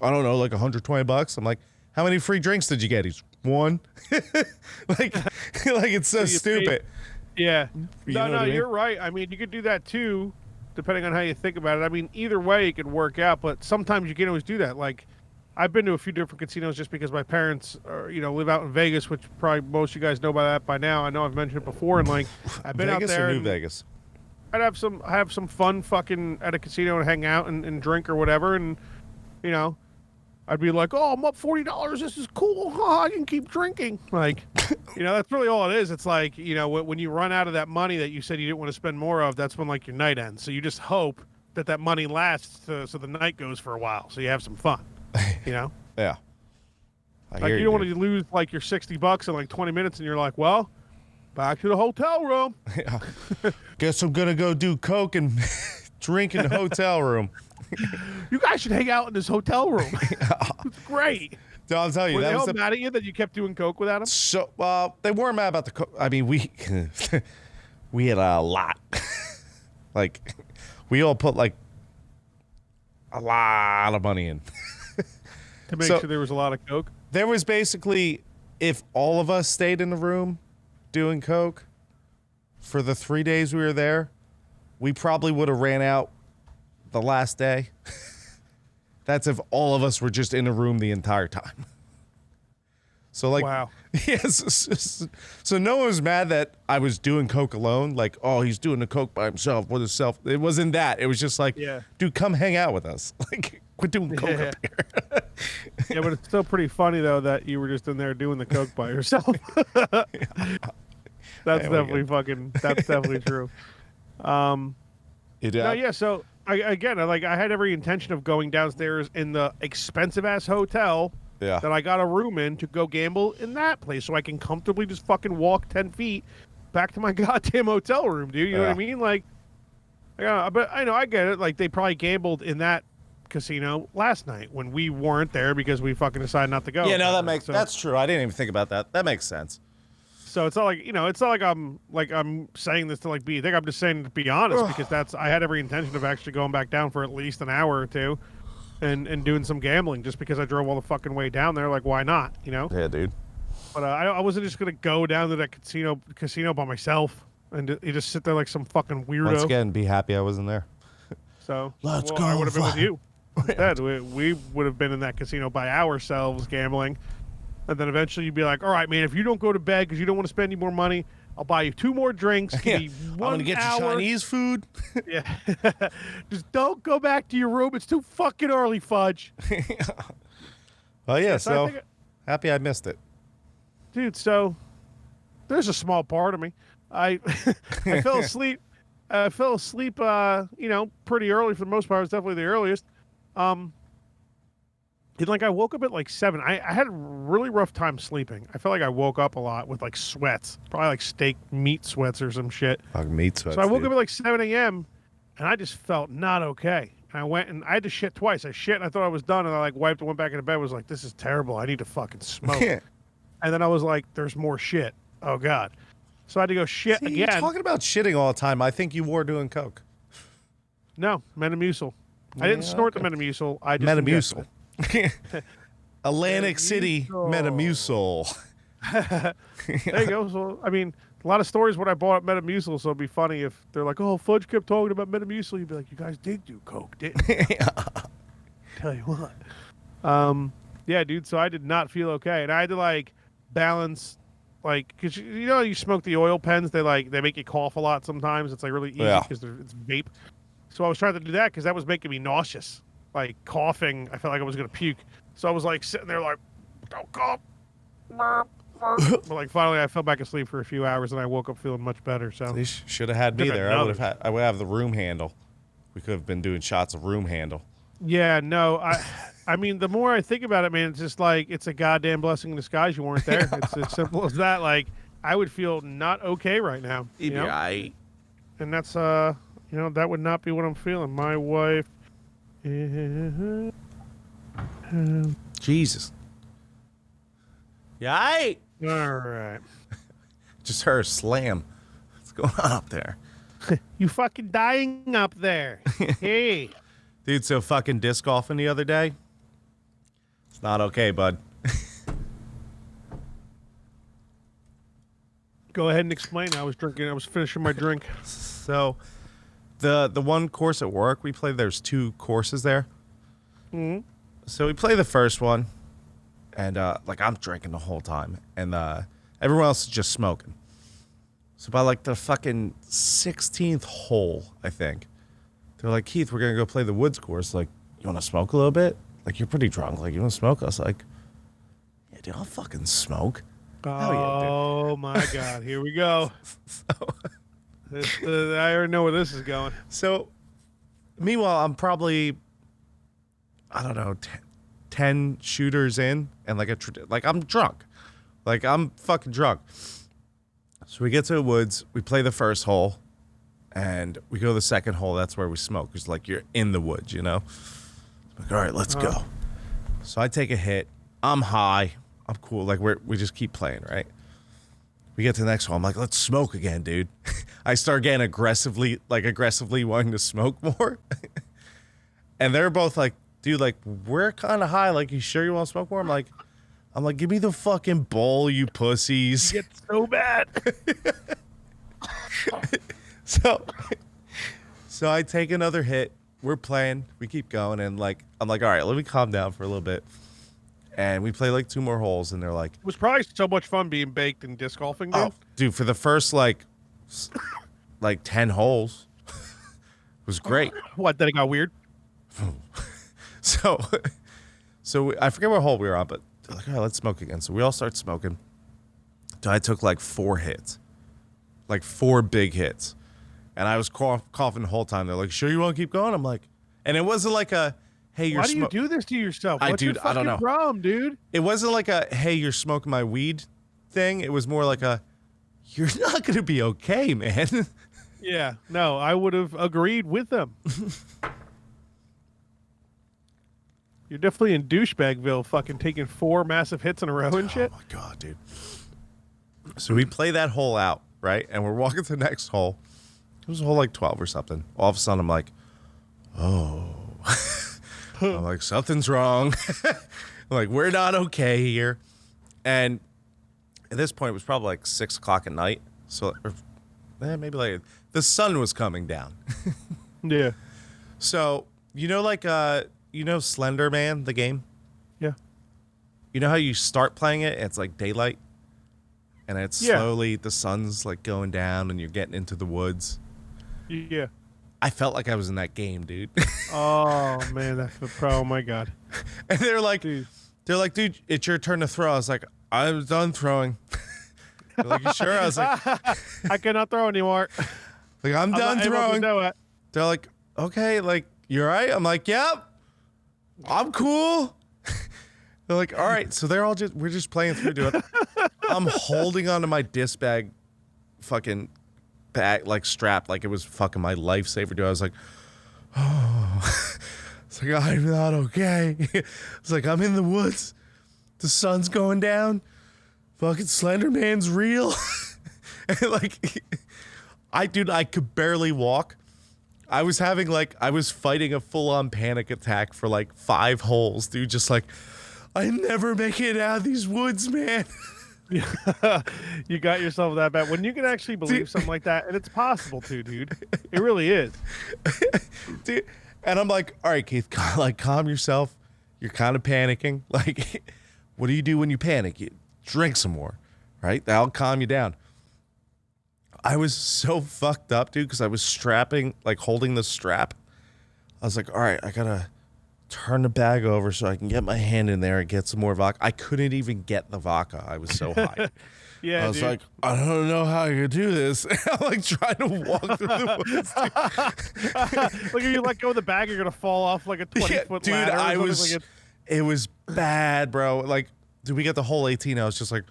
I don't know, like $120. I'm like, how many free drinks did you get? He's one. like it's so you stupid. Yeah. You know what I mean? You're right. I mean, you could do that too, depending on how you think about it. I mean, either way, it could work out, but sometimes you can't always do that. Like, I've been to a few different casinos just because my parents, live out in Vegas, which probably most of you guys know about that by now. I know I've mentioned it before, and like, I've been Vegas out there. or New and Vegas? I'd have some fun fucking at a casino and hang out and drink or whatever, and I'd be like, oh, I'm up $40. This is cool. I can keep drinking. Like, that's really all it is. It's like, when you run out of that money that you said you didn't want to spend more of, that's when like your night ends. So you just hope that money lasts so the night goes for a while. So you have some fun, Yeah. Like you don't want to lose like your $60 in like 20 minutes and you're like, well, back to the hotel room. Yeah. Guess I'm gonna go do coke and drink in the hotel room. You guys should hang out in this hotel room. It's great. So I'll tell you, Were that they was all the mad at you that you kept doing coke without them? so. Well, they weren't mad about the coke. I mean, we we had a lot. Like, we all put like a lot of money in. To make So- sure there was a lot of coke? There was basically, if all of us stayed in the room doing coke for the 3 days we were there, we probably would have ran out the last day. That's if all of us were just in a room the entire time. So like, Wow. yes. So no one was mad that I was doing coke alone. Like, oh, he's doing the coke by himself with himself. It wasn't that. It was just like, Yeah. dude, come hang out with us. Like, quit doing coke Yeah. up here. Yeah, but it's still pretty funny though that you were just in there doing the coke by yourself. That's There we definitely that's definitely true. No, yeah. So I had every intention of going downstairs in the expensive ass hotel Yeah. that I got a room in to go gamble in that place, so I can comfortably just fucking walk 10 feet back to my goddamn hotel room, dude. You know what I Yeah. mean? Like, yeah, but I get it. Like, they probably gambled in that casino last night when we weren't there because we fucking decided not to go. Yeah, no, that makes So- that's true. I didn't even think about that. That makes sense. So it's not like it's not like I'm saying this to like be a dick. I'm just saying to be honest because I had every intention of actually going back down for at least an hour or two, and doing some gambling just because I drove all the fucking way down there. Like, why not? Yeah, dude. But I wasn't just gonna go down to that casino by myself and you just sit there like some fucking weirdo. Once again, be happy I wasn't there. So Let's I go would have been with fly. you. Instead, we would have been in that casino by ourselves gambling. And then eventually you'd be like, all right, man, if you don't go to bed because you don't want to spend any more money, I'll buy you 2 more drinks. Give me I'm 1 gonna get hour. you Chinese food. Yeah. Just don't go back to your room. It's too fucking early, Fudge. Oh yeah, So I so think- happy I missed it. Dude, so there's a small part of me. I I fell asleep. Pretty early for the most part. It was definitely the earliest. And like I woke up at like 7. I had a really rough time sleeping. I felt like I woke up a lot with like sweats, probably like steak meat sweats or some shit. Fucking meat sweats. So I woke up at like 7 a.m. and I just felt not okay. And I went and I had to shit twice. I shit and I thought I was done, and I like wiped and went back into bed. Was like, this is terrible. I need to fucking smoke. And then I was like, there's more shit. Oh God. So I had to go shit See, you're again. talking about shitting all the time. I think you were doing coke. No, Metamucil. I didn't snort the Metamucil. I just Metamucil. ingested Atlantic City Metamucil. it. There you go. So I mean, a lot of stories when I bought up Metamucil, so it'd be funny if they're like, "Oh, Fudge kept talking about Metamucil." You'd be like, "You guys did do coke, didn't you?" tell you what. Yeah, dude. So I did not feel okay, and I had to like balance, like, because you know you smoke the oil pens, they make you cough a lot sometimes. It's like really easy Yeah. because it's vape. So I was trying to do that because that was making me nauseous, like coughing. I felt like I was gonna puke. So I was like sitting there like, don't cough. But like finally, I fell back asleep for a few hours, and I woke up feeling much better. So They should have had me Took there. another- I would have the room handle. We could have been doing shots of room handle. yeah, no, I mean, the more I think about it, man, it's just like it's a goddamn blessing in disguise you weren't there. It's as simple as that. Like I would feel not okay right now. You know? And that's you know, that would not be what I'm feeling. My wife. Jesus. Yeah, All right. just heard a slam. What's going on up there? You fucking dying up there. Hey. Dude, so fucking disc golfing the other day. It's not okay, bud. Go ahead and explain. I was finishing my drink. So the one course at work we played, there's 2 courses there. Hmm. So we play the first one, and like I'm drinking the whole time, and everyone else is just smoking. So by like the fucking 16th hole, I think, they're like, Keith, we're gonna go play the woods course. Like, you want to smoke a little bit? Like, you're pretty drunk. Like, you want to smoke? I was like, yeah, dude, I'll fucking smoke. Hell yeah, dude. Oh my God! Here we go. I already know where this is going. So, meanwhile, I'm probably, I don't know, 10 shooters in, and like I'm drunk, like I'm fucking drunk. So we get to the woods, we play the first hole, and we go to the second hole. That's where we smoke. It's like you're in the woods, you know. Like, all right, let's go. So I take a hit. I'm high. I'm cool. Like we just keep playing, right? We get to the next hole. I'm like, let's smoke again, dude. I start getting aggressively wanting to smoke more. And they're both like, dude, like, we're kind of high. Like, you sure you want to smoke more? I'm like, give me the fucking bowl, you pussies. It's so bad. So I take another hit. We're playing. We keep going. And like, I'm like, all right, let me calm down for a little bit. And we play like 2 more holes. And they're like, It was probably so much fun being baked in disc golfing, dude. oh, dude, for the first like 10 holes, it was great. What? Then it got weird. So I forget what hole we were on, but they're like, all right, let's smoke again. So we all start smoking. So I took like 4 hits, like 4 big hits. And I was coughing the whole time. They're like, sure you want to keep going? I'm like, and it wasn't like a, hey, you're Why do you do this to yourself? What's your I don't know. problem, dude? It wasn't like a, hey, you're smoking my weed thing. It was more like a, you're not going to be okay, man. Yeah. No, I would have agreed with them. You're definitely in douchebagville, fucking taking 4 massive hits in a row and shit. Oh my God, dude. So we play that hole out, right? And we're walking to the next hole. It was a hole like 12 or something. All of a sudden, I'm like, oh. I'm like, something's wrong. I'm like, we're not okay here. And at this point, it was probably like 6 o'clock at night. So maybe like the sun was coming down. Yeah. So, you know, like, you know Slender Man, the game? Yeah. You know how you start playing it and it's like daylight? And it's slowly, the sun's like going down and you're getting into the woods. Yeah. I felt like I was in that game, dude. Oh, man, that's the pro. Oh, my God. And they're like, Dude. It's your turn to throw. I was like, I'm done throwing. They're like, you sure? I was like, I cannot throw anymore. like I'm done not able to throwing. do it. They're like, okay, like, you all right? I'm like, yep. I'm cool. They're like, all right. So we're just playing through to it. I'm holding onto my disc bag fucking bag, like strapped, like it was fucking my lifesaver, dude. I was like, oh. It's like, I'm not okay. It's like, I'm in the woods. The sun's going down. Fucking Slender Man's real. And like, I could barely walk. I was fighting a full-on panic attack for like 5 holes, dude. Just like, I never make it out of these woods, man. You got yourself that bad. When you can actually believe something like that, and it's possible to, dude. It really is. Dude, And I'm like, all right, Keith, like, calm yourself. You're kind of panicking. Like, what do you do when you panic? You drink some more, right? That'll calm you down. I was so fucked up, dude, because I was strapping, like, holding the strap. I was like, all right, I gotta turn the bag over so I can get my hand in there and get some more vodka. I couldn't even get the vodka. I was so high. Yeah, I was dude. like, I don't know how you do this. I'm like trying to walk through the woods. Like if you let go of the bag, you're gonna fall off like a 20-foot Dude, ladder. I or was. something. It was bad, bro. Like, did we get the whole 18? I was just like,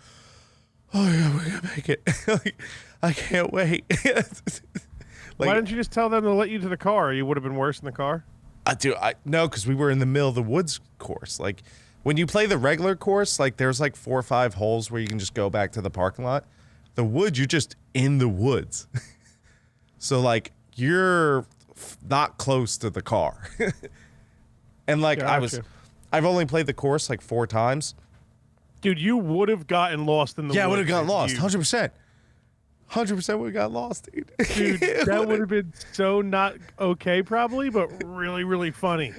oh yeah, we're gonna make it. Like, I can't wait. Why didn't you just tell them to let you to the car? You would have been worse in the car. No, because we were in the middle of the woods course. Like, when you play the regular course, like there's like 4 or 5 holes where you can just go back to the parking lot. The woods, you're just in the woods. So like you're not close to the car. And like Gotcha. I've only played the course like 4 times. Dude, you would have gotten lost in the Yeah, I would woods. have gotten lost. You- 100%. 100% would have got lost, dude. Dude, that would have been so not okay, probably, but really, really funny.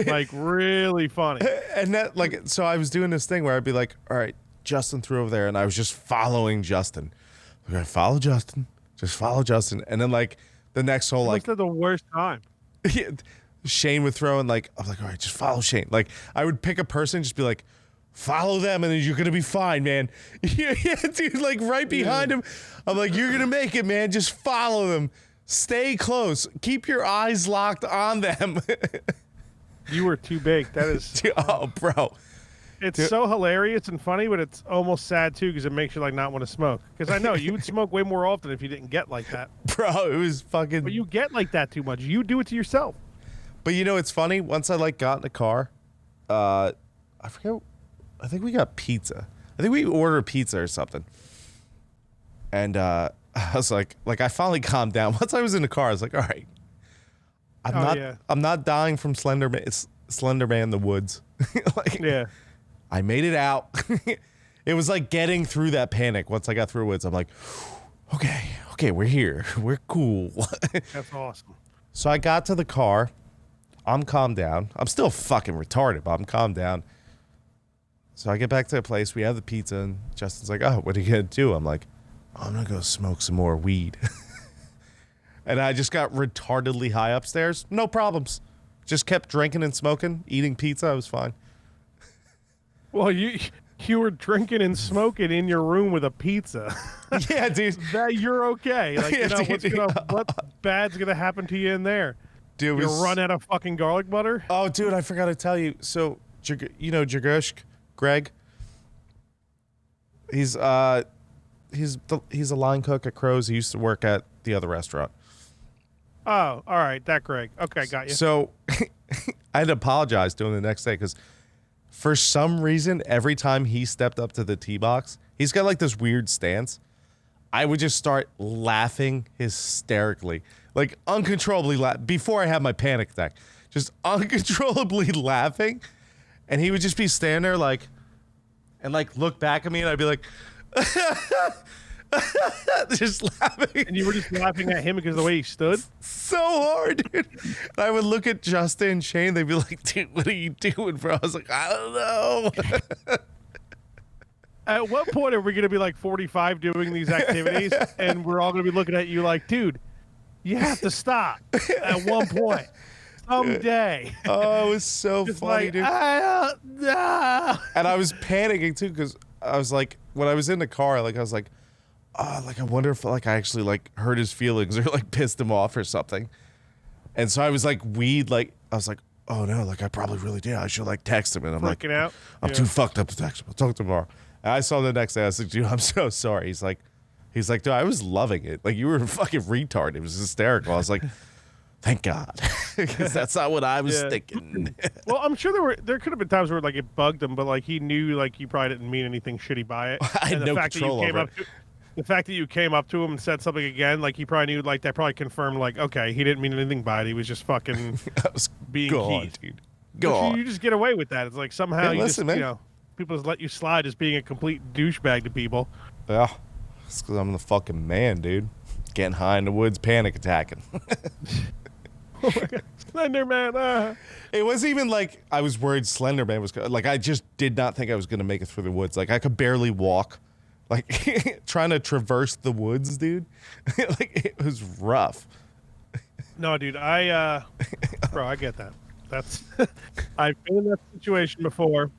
Like, really funny. And that, like, so I was doing this thing where I'd be like, all right, Justin threw over there, and I was just following Justin. I'm going to follow Justin. Just follow Justin. And then, like, the next hole, like, Must have the worst time. Shane would throw, and, like, I'm like, all right, just follow Shane. Like, I would pick a person, just be like, follow them, and then you're going to be fine, man. Yeah, dude, like, right behind him. I'm like, you're going to make it, man. Just follow them. Stay close. Keep your eyes locked on them. You were too big. That is. Dude, oh, bro. It's so hilarious and funny, but it's almost sad, too, because it makes you, like, not want to smoke. Because I know you would smoke way more often if you didn't get like that. Bro, it was fucking... But you get like that too much. You do it to yourself. But you know, it's funny. Once I, like, got in the car, I forget... I think we got pizza. I think we ordered pizza or something. And I was like, I finally calmed down. Once I was in the car, I was like, all right, I'm not dying from Slender Man. It's Slender Man in the woods. Like, Yeah. I made it out. It was like getting through that panic. Once I got through woods, I'm like, okay, we're here. We're cool. That's awesome. So I got to the car. I'm calmed down. I'm still fucking retarded, but I'm calmed down. So I get back to the place. We have the pizza, and Justin's like, oh, what are you going to do? I'm like, I'm going to go smoke some more weed. And I just got retardedly high upstairs. No problems. Just kept drinking and smoking, eating pizza. I was fine. Well, you were drinking and smoking in your room with a pizza. Yeah, dude. That you're okay. Like, Yeah, what bad's gonna happen to you in there? Dude, You run out of fucking garlic butter? Oh, dude, I forgot to tell you. So, you know Jagush, Greg? He's a line cook at Crow's. He used to work at the other restaurant. Oh, all right. That Greg. Okay, got you. So I had to apologize to him the next day because for some reason, every time he stepped up to the tee box, he's got like this weird stance. I would just start laughing hysterically, like uncontrollably before I had my panic attack, just uncontrollably laughing. And he would just be standing there like, and like look back at me and I'd be like, just laughing. And you were just laughing at him because of the way he stood? So hard, dude. And I would look at Justin and Shane. They'd be like, dude, what are you doing, bro? I was like, I don't know. At what point are we going to be like 45 doing these activities and we're all going to be looking at you like, dude, you have to stop at one point. Someday. Oh, it was so It's funny, like, dude. I don't know. And I was panicking too because I was like, when I was in the car, like I was like, oh, like I wonder if like I actually like hurt his feelings or like pissed him off or something. And so I was like, I was like, oh no, like I probably really did. I should like text him. And I'm like, Freaking out. I'm Yeah. too fucked up to text him. I'll talk to him tomorrow. And I saw him the next day. I was like, dude, I'm so sorry. He's like, dude, I was loving it. Like you were a fucking retard. It was hysterical. I was like, thank God, because that's not what I was Yeah. thinking. Well, I'm sure there could have been times where like it bugged him, but like he knew like you probably didn't mean anything shitty by it. I had And no control over it. The fact that you came up to him and said something again, like he probably knew, like that probably confirmed, like okay, he didn't mean anything by it. He was just fucking I was being go on, Keith. dude. Go But on. you just get away with that. It's like somehow Hey, you listen, just man. people just let you slide as being a complete douchebag to people. Yeah, it's because I'm the fucking man, dude. Getting high in the woods, panic attacking. Oh my God. Slender Man. It wasn't even like I was worried Slender Man was like I just did not think I was gonna make it through the woods. Like I could barely walk. Like trying to traverse the woods, dude. Like it was rough. No, dude, bro, I get that. That's, I've been in that situation before.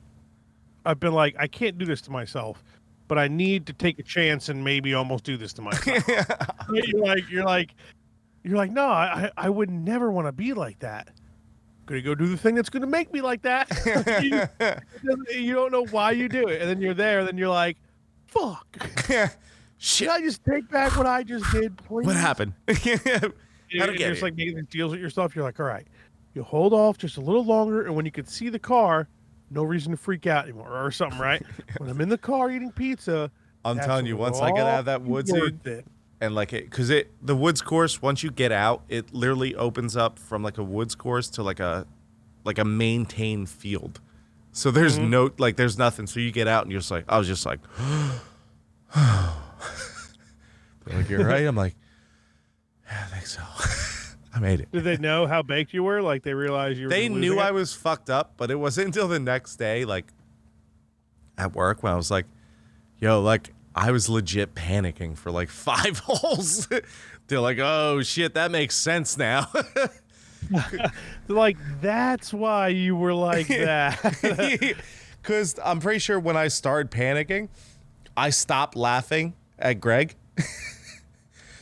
I've been like, I can't do this to myself, but I need to take a chance and maybe almost do this to myself. You're like, no, I would never want to be like that. Gonna go do the thing that's gonna make me like that. You don't know why you do it, and then you're there, and then you're like, fuck. Shit. Can I just take back what I just did, please? What happened? You're just like making these deals with yourself. You're like, all right, you hold off just a little longer, and when you can see the car, no reason to freak out anymore, or something, right? When I'm in the car eating pizza, I'm telling you, once I get out of that woods, and like the woods course, once you get out, it literally opens up from like a woods course to like a maintained field. So there's there's nothing. So you get out and you're just like, I was just like, like you're right. I'm like, yeah, I think so. I made it. Did they know how baked you were? Like they realized you were. They knew I was fucked up, but it wasn't until the next day, like at work, when I was like, yo, like I was legit panicking for like 5 holes. They're like, oh shit, that makes sense now. Like that's why you were like that. Because I'm pretty sure when I started panicking, I stopped laughing at Greg.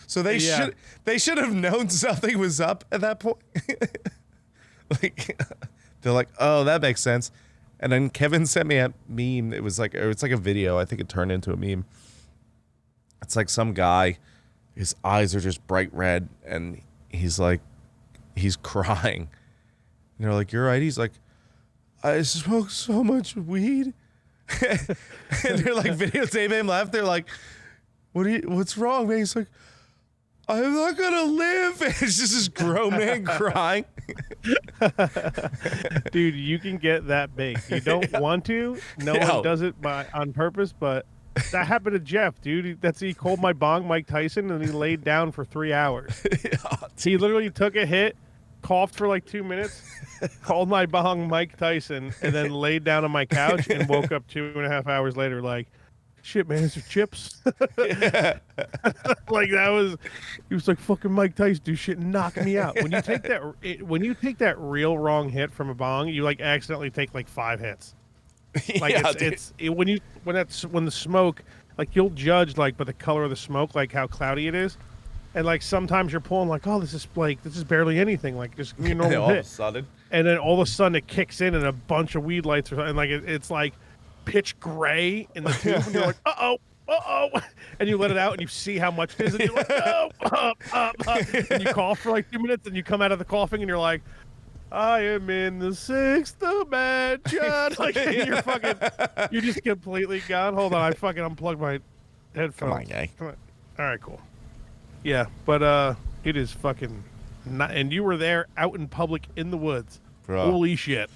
So they should have known something was up at that point. Like they're like, oh, that makes sense. And then Kevin sent me a meme. It's like a video. I think it turned into a meme. It's like some guy, his eyes are just bright red, and he's crying. And they're like, you're right. He's like, I smoked so much weed. And they're like videotaping him laugh. They're like, what's wrong, man? He's like, I'm not gonna live. And it's just this grown man crying. Dude, you can get that big. You don't want to. No one does it on purpose, but that happened to Jeff, dude. He called my bong Mike Tyson, and he laid down for 3 hours. He literally took a hit, coughed for like 2 minutes, called my bong Mike Tyson, and then laid down on my couch and woke up 2.5 hours later like, shit, man, is there chips? Like he was like, fucking Mike Tyson, do shit and knock me out. When you take that real wrong hit from a bong, you like accidentally take like 5 hits. Like when the smoke, like you'll judge like by the color of the smoke, like how cloudy it is. And like sometimes you're pulling like, oh, this is barely anything. Like just give me a normal hit. All of a sudden. And then all of a sudden it kicks in and a bunch of weed lights or something. And like it's like pitch gray in the tube, and you're like, uh oh, and you let it out, and you see how much it is, and you're like, no, up, and you cough for like 2 minutes, and you come out of the coughing, and you're like, I am in the 6th dimension. Like you're just completely gone. Hold on, I fucking unplugged my headphones. Come on, guy. Come on. All right, cool. Yeah, but it is fucking not, and you were there out in public in the woods. Bro. Holy shit.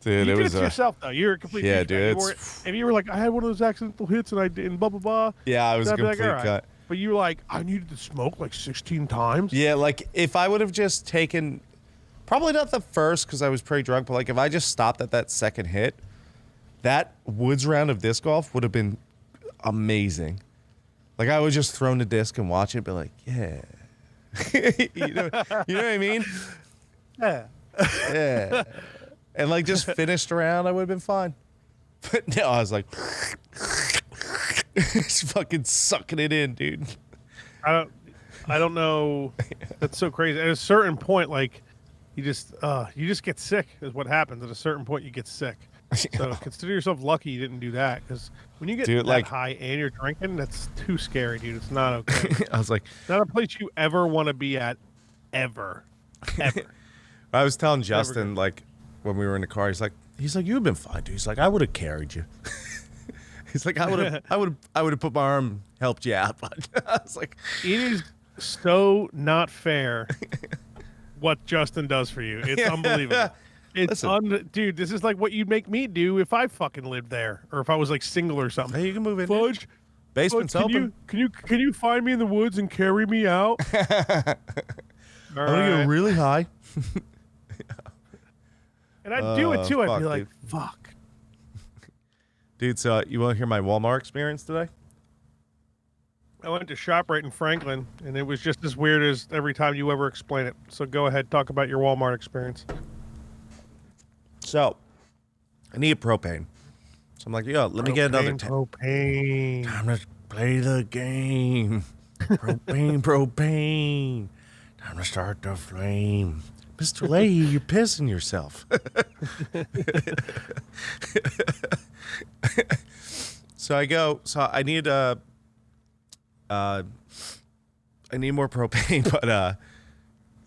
Dude, you it did was it to yourself though. You're a complete dude. And you were like, I had one of those accidental hits, and I did, and blah blah blah. Yeah, I was a complete like, right. cut. But you were like, I needed to smoke like 16 times. Yeah, like if I would have just taken, probably not the first because I was pretty drunk, but like if I just stopped at that second hit, that woods round of disc golf would have been amazing. Like I would just throw the disc and watch it, be like, yeah, you know what I mean? Yeah. Yeah. And like just finished around, I would have been fine. But no, I was like, just fucking sucking it in, dude. I don't know. That's so crazy. At a certain point, like you just get sick is what happens. At a certain point, you get sick. So consider yourself lucky you didn't do that, because when you get that high and you're drinking, that's too scary, dude. It's not okay. I was like, not a place you ever want to be at, ever. I was telling Justin, like, when we were in the car, he's like, you've been fine, dude. He's like, I would have carried you. He's like, I would have put my arm, helped you out. But I was like, it is so not fair what Justin does for you. It's unbelievable. It's dude, this is like what you'd make me do if I fucking lived there, or if I was like single or something. Hey, you can move in. Fudge, basement's open. Can you find me in the woods and carry me out? All I'm gonna right. go really high. And I'd do it too. I'd fuck, be like, dude. fuck. Dude, so you want to hear my Walmart experience today? I went to ShopRite in Franklin, and it was just as weird as every time you ever explain it. So go ahead, talk about your Walmart experience. So, I need propane. So I'm like, yo, let me get another tank. Propane. Time to play the game. Propane, propane. Time to start the flame. Mr. Leahy, you're pissing yourself. So I go, so I need I need more propane, but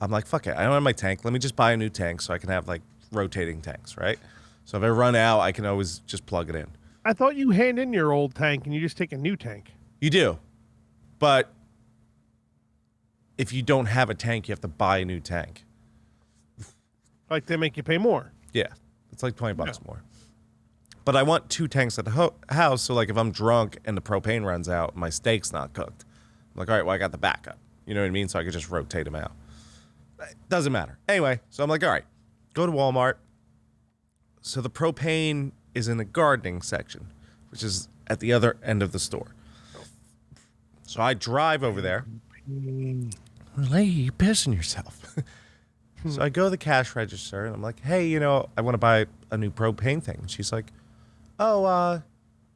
I'm like, fuck it. I don't have my tank. Let me just buy a new tank so I can have like rotating tanks, right? So if I run out, I can always just plug it in. I thought you hand in your old tank and you just take a new tank. You do. But if you don't have a tank, you have to buy a new tank. Like they make you pay more. Yeah. It's like $20 more. But I want 2 tanks at the house, so like if I'm drunk and the propane runs out, my steak's not cooked. I'm like, all right, well, I got the backup. You know what I mean? So I could just rotate them out. Doesn't matter. Anyway, so I'm like, all right, go to Walmart. So the propane is in the gardening section, which is at the other end of the store. So I drive over there. Lady, you're pissing yourself. So I go to the cash register, and I'm like, hey, you know, I want to buy a new propane thing. And she's like, oh,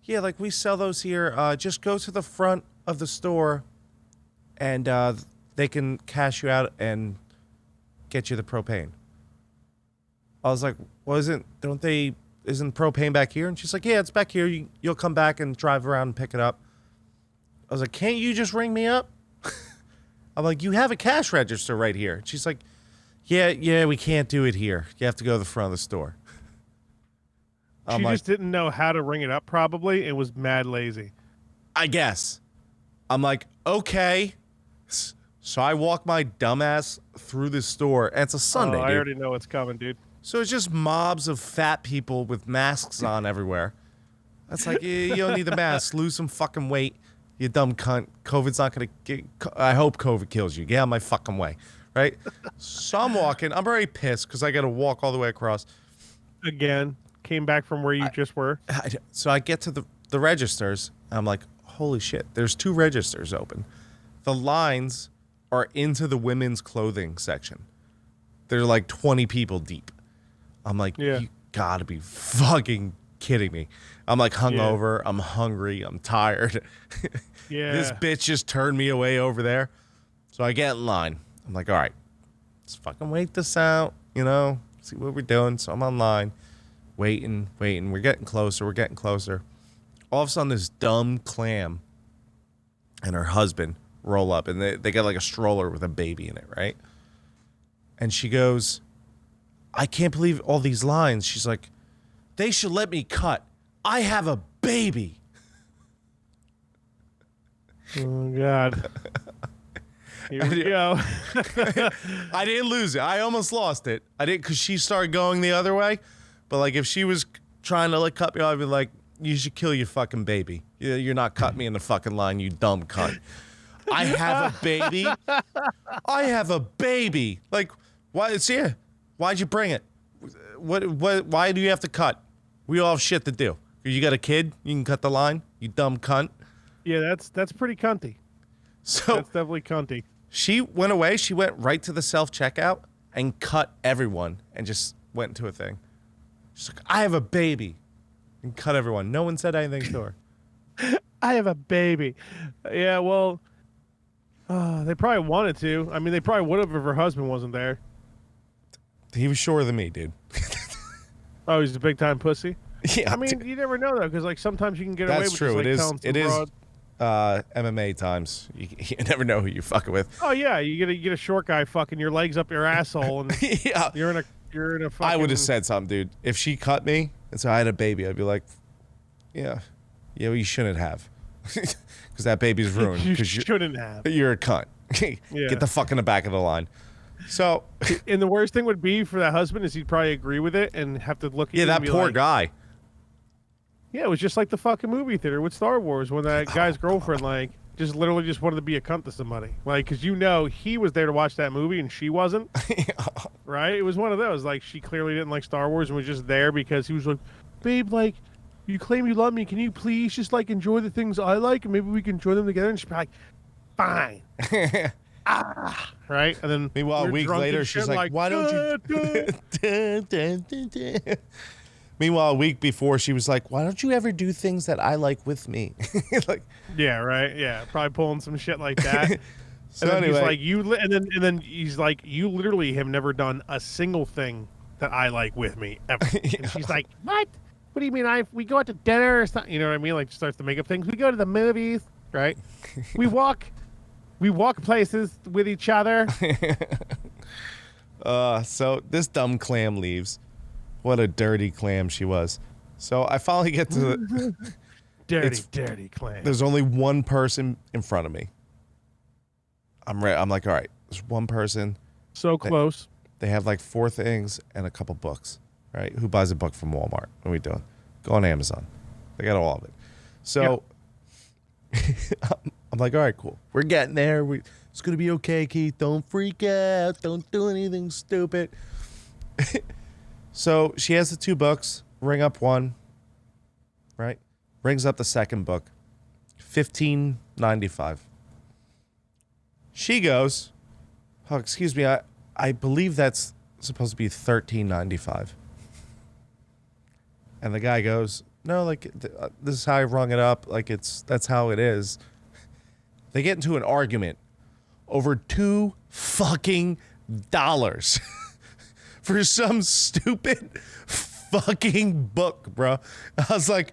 yeah, like we sell those here. Just go to the front of the store, and they can cash you out and get you the propane. I was like, well, isn't propane back here? And she's like, yeah, it's back here. You'll come back and drive around and pick it up. I was like, can't you just ring me up? I'm like, you have a cash register right here. She's like, yeah, we can't do it here. You have to go to the front of the store. She just didn't know how to ring it up probably and was mad lazy. I guess. I'm like, okay. So I walk my dumbass through the store. And it's a Sunday, I dude. already know what's coming, dude. So it's just mobs of fat people with masks on everywhere. That's like, you don't need the mask. Lose some fucking weight, you dumb cunt. COVID's not going to get... I hope COVID kills you. Get out of my fucking way, right? So I'm walking. I'm already pissed because I got to walk all the way across. Again, came back from where you just were. So I get to the registers. And I'm like, holy shit. There's 2 registers open. The lines are into the women's clothing section. They're like 20 people deep. I'm like, you gotta be fucking kidding me. I'm like hungover. I'm hungry. I'm tired. This bitch just turned me away over there. So I get in line. I'm like, all right, let's fucking wait this out, you know, see what we're doing. So I'm online, waiting. We're getting closer. All of a sudden, this dumb clam and her husband roll up, and they got like a stroller with a baby in it, right? And she goes, I can't believe all these lines. She's like, they should let me cut. I have a baby. Oh, God. Here we go. I didn't lose it. I almost lost it. I didn't, because she started going the other way. But like, if she was trying to like cut me off, I'd be like, you should kill your fucking baby. You're not cutting me in the fucking line, you dumb cunt. I have a baby. I have a baby. Like, why? It's here. Why'd you bring it? What? Why do you have to cut? We all have shit to do. You got a kid? You can cut the line. You dumb cunt. Yeah, that's pretty cunty. So that's definitely cunty. She went away. She went right to the self-checkout and cut everyone and just went into a thing. She's like, I have a baby. And cut everyone. No one said anything to her. I have a baby. Yeah, well, they probably wanted to. I mean, they probably would have if her husband wasn't there. He was shorter than me, dude. Oh, he's a big-time pussy? Yeah. I mean, you never know, though, because like sometimes you can get away with true. just, like, it is MMA times. You never know who you're fucking with. Oh, yeah. You get a short guy fucking your legs up your asshole, and yeah. you're in a fucking... I would have said something, dude. If she cut me and so I had a baby, I'd be like, yeah, well, you shouldn't have. Because that baby's ruined. You shouldn't have. You're a cunt. Yeah. Get the fuck in the back of the line. So, and the worst thing would be for that husband is he'd probably agree with it and have to look at you that and be poor like, guy. Yeah, it was just like the fucking movie theater with Star Wars when that guy's girlfriend like just literally just wanted to be a cunt to somebody. Like, because you know he was there to watch that movie and she wasn't. Right? It was one of those. Like, she clearly didn't like Star Wars and was just there because he was like, babe, like, you claim you love me. Can you please just, like, enjoy the things I like and maybe we can enjoy them together? And she'd be like, fine. Right? And then meanwhile, a week later, she's like, why don't you... Meanwhile, a week before, she was like, why don't you ever do things that I like with me? Like, yeah, right? Yeah, probably pulling some shit like that. So and then anyway, he's like, and then he's like, you literally have never done a single thing that I like with me ever. And she's like, what? What do you mean? We go out to dinner or something? You know what I mean? Like, starts to make up things. We go to the movies, right? we walk places with each other. So this dumb clam leaves. What a dirty clam she was. So I finally get to the... dirty clam. There's only one person in front of me. I'm like, all right, there's one person. So close. They have like 4 things and a couple books, right? Who buys a book from Walmart? What are we doing? Go on Amazon. They got all of it. So I'm like, all right, cool. We're getting there. It's going to be okay, Keith. Don't freak out. Don't do anything stupid. So she has the 2 books. Ring up one, right? Rings up the second book. $15.95. She goes, oh, excuse me, I believe that's supposed to be $13.95. And the guy goes, no, like, this is how I rung it up. Like, that's how it is. They get into an argument over $2 fucking dollars for some stupid fucking book, bro. I was like,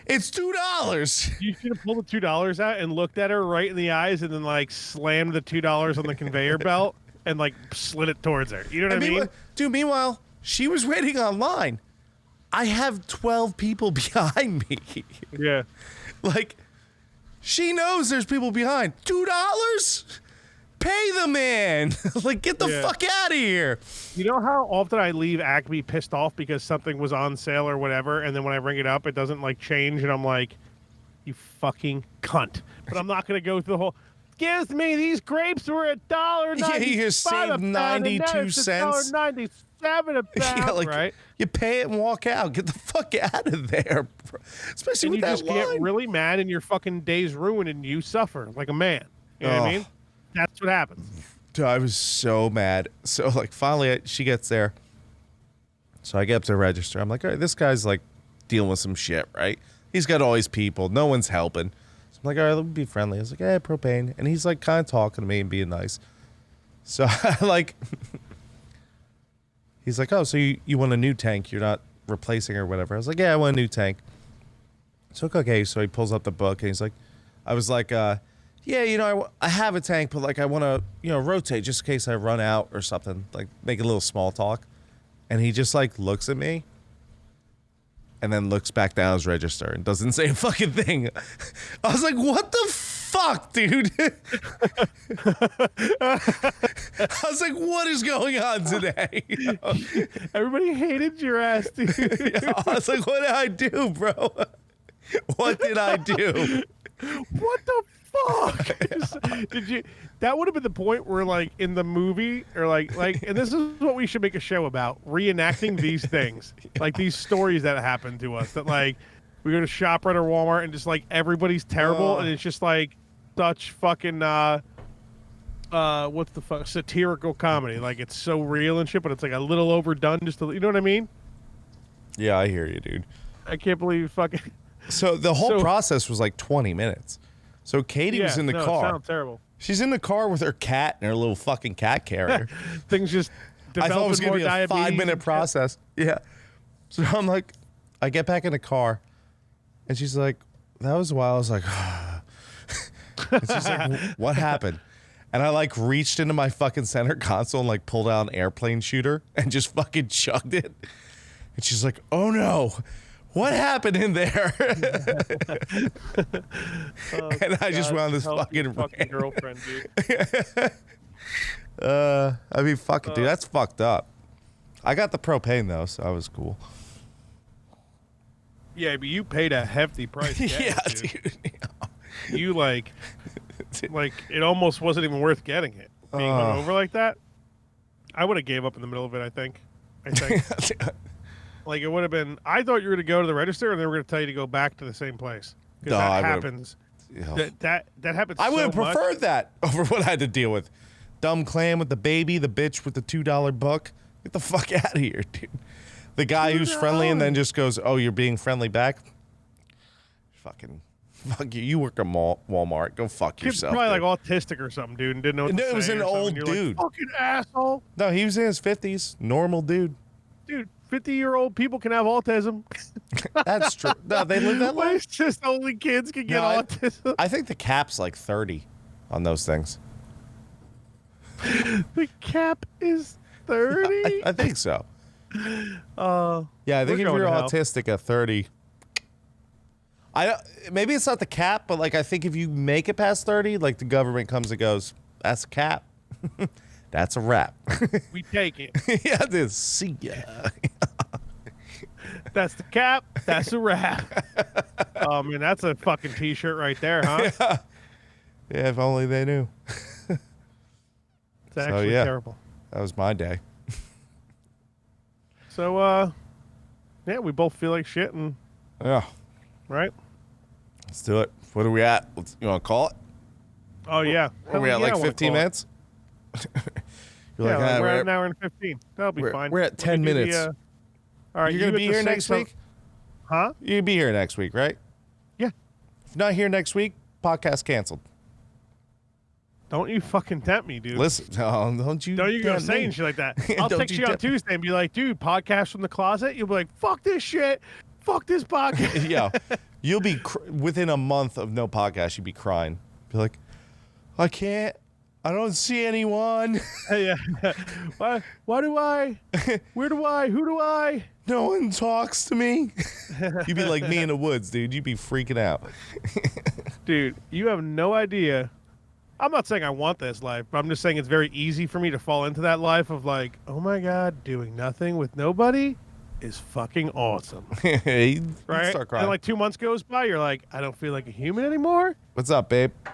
it's $2. You should have pulled the $2 out and looked at her right in the eyes and then like slammed the $2 on the conveyor belt and like slid it towards her. You know what I mean? Dude, meanwhile, she was waiting online. I have 12 people behind me. Yeah. Like, she knows there's people behind. $2? Pay the man. Like, get the fuck out of here. You know how often I leave Acme pissed off because something was on sale or whatever, and then when I ring it up, it doesn't like change, and I'm like, you fucking cunt. But I'm not gonna go through the whole. Excuse me, these grapes were $1.97. Yeah, you just saved 92 cents. $1.97 a pound. Yeah, like, right? You pay it and walk out. Get the fuck out of there, bro. Especially and with you that just line. get really mad, and your fucking day's ruined, and you suffer like a man. You know what I mean? That's what happens. Dude, I was so mad. So, like, finally, she gets there. So I get up to the register. I'm like, all right, this guy's, like, dealing with some shit, right? He's got all these people. No one's helping. So I'm like, all right, let me be friendly. I was like, hey, propane. And he's, like, kind of talking to me and being nice. So, I, like, he's like, oh, so you want a new tank. You're not replacing or whatever. I was like, yeah, I want a new tank. So, okay. So he pulls up the book, and he's like, I was like, yeah, you know, I have a tank, but, like, I want to, you know, rotate just in case I run out or something. Like, make a little small talk. And he just, like, looks at me and then looks back down his register and doesn't say a fucking thing. I was like, what the fuck, dude? I was like, what is going on today? You know? Everybody hated your ass, dude. I was like, what did I do, bro? What did I do? What the fuck? Did you? That would have been the point where, like, in the movie, or like, and this is what we should make a show about: reenacting these things, like these stories that happen to us. That, like, we go to ShopRite or Walmart, and just like everybody's terrible, and it's just like such fucking what's the fuck, satirical comedy. Like, it's so real and shit, but it's like a little overdone. Just to, you know what I mean? Yeah, I hear you, dude. I can't believe fucking. So the whole process was like 20 minutes. So Katie was in the car. It sounds terrible. She's in the car with her cat and her little fucking cat carrier. Things just I thought it was going to be a 5-minute process. Yeah. So I'm like, I get back in the car, and she's like, that was a while. I was like, and she's like, what happened? And I, like, reached into my fucking center console and, like, pulled out an airplane shooter and just fucking chugged it. And she's like, oh no. What happened in there? And I just went on this fucking girlfriend, dude. I mean, fuck it, dude. That's fucked up. I got the propane, though, so I was cool. Yeah, but you paid a hefty price. Yeah, Dude. dude. You like it almost wasn't even worth getting it. Being hungover like that, I would have gave up in the middle of it. I think. Like it would have been. I thought you were going to go to the register and they were going to tell you to go back to the same place because No, that happens. That happens. I would have so much. preferred that over what I had to deal with. Dumb clam with the baby, the bitch with the $2 book. Get the fuck out of here, dude. The guy who's friendly and then just goes, "Oh, you're being friendly back." Fuck you. You work at Walmart. Go fuck Kid's yourself. probably dude. like autistic or something, dude, and didn't know what to No, it was say an or something. old You're dude. Like, fucking asshole. No, he was in his 50s. Normal dude. Dude, 50-year-old people can have autism. That's true. No, they live that Why long. it's just only kids can get No, autism? I think the cap's like 30 on those things. The cap is 30? I think so. Yeah, I think if going you're to hell. autistic at 30, maybe it's not the cap, but like I think if you make it past 30, like the government comes and goes, "That's a cap." That's a wrap. We take it. Yeah, this. See ya. That's the cap. That's a wrap. Oh, man, that's a fucking T-shirt right there, huh? Yeah, if only they knew. It's actually terrible. That was my day. So, yeah, we both feel like shit, and Yeah, right? let's do it. What are we at? You want to call it? Oh, yeah. Are we at like 15 minutes? You're Yeah, like, like we're at an hour and 15. That'll be fine. We're at 10 minutes. All right, You're going to be here next week? Huh? You're going to be here next week, right? Yeah. If not here next week, podcast canceled. Don't you fucking tempt me, dude. Listen, don't you Don't you go tempt saying me. shit like that. I'll Don't text you you on tempt me. Tuesday and be like, dude, podcast from the closet. You'll be like, fuck this shit. Fuck this podcast. Yeah. You'll be, within a month of no podcast, you'll be crying. Be like, I can't. I don't see anyone. Yeah. Why do I? Where do I? Who do I? No one talks to me. You'd be like me in the woods, dude. You'd be freaking out. Dude, you have no idea. I'm not saying I want this life, but I'm just saying it's very easy for me to fall into that life of like, oh my God, doing nothing with nobody is fucking awesome. You'd Right? start crying. And like 2 months goes by, you're like, I don't feel like a human anymore. What's up, babe? I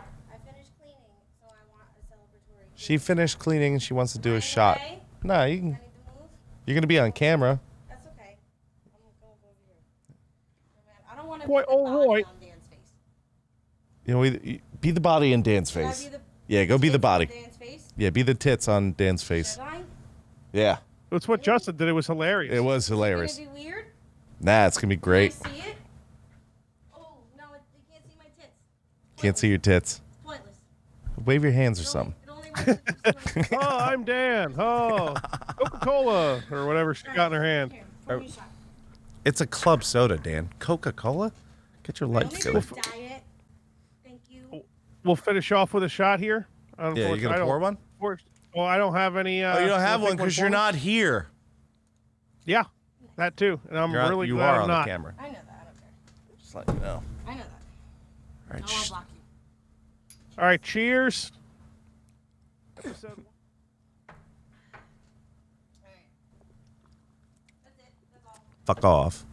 finished cleaning, so I want a celebratory. She finished cleaning and she wants to do a shot. Okay. Nah, you I can, need to move. you're going to be on camera. That's okay. I'm gonna go over here. I don't want to Boy, be the oh, body boy. on Dan's face. You know, be the body in Dan's Should I face. be the Yeah, go be the tits on body. Dan's face? Yeah, be the tits on Dan's face. Should I? Yeah, That's what Justin did. It was hilarious. it was Is it hilarious. gonna be weird? Nah, it's going to be great. Can I see it? Oh no, you can't see my tits. Can't see your tits. Pointless. Wave your hands or It something. only works if it's Oh, I'm Dan. Oh, Coca-Cola or whatever she got in her hand. Here, pour me a shot. It's a club soda, Dan. Coca-Cola? Get your I life only together. drink diet. Thank you. We'll finish off with a shot here. Yeah, you going to pour one? Well, I don't have any. Oh, you don't have wanna one take because for you're me? not here. Yeah, that too. And I'm really You glad are I'm on not. the camera. I know that. I don't care. Just let you know. I know that. All right, I won't block you. All right, cheers. All right. That's it. That's all. fuck off.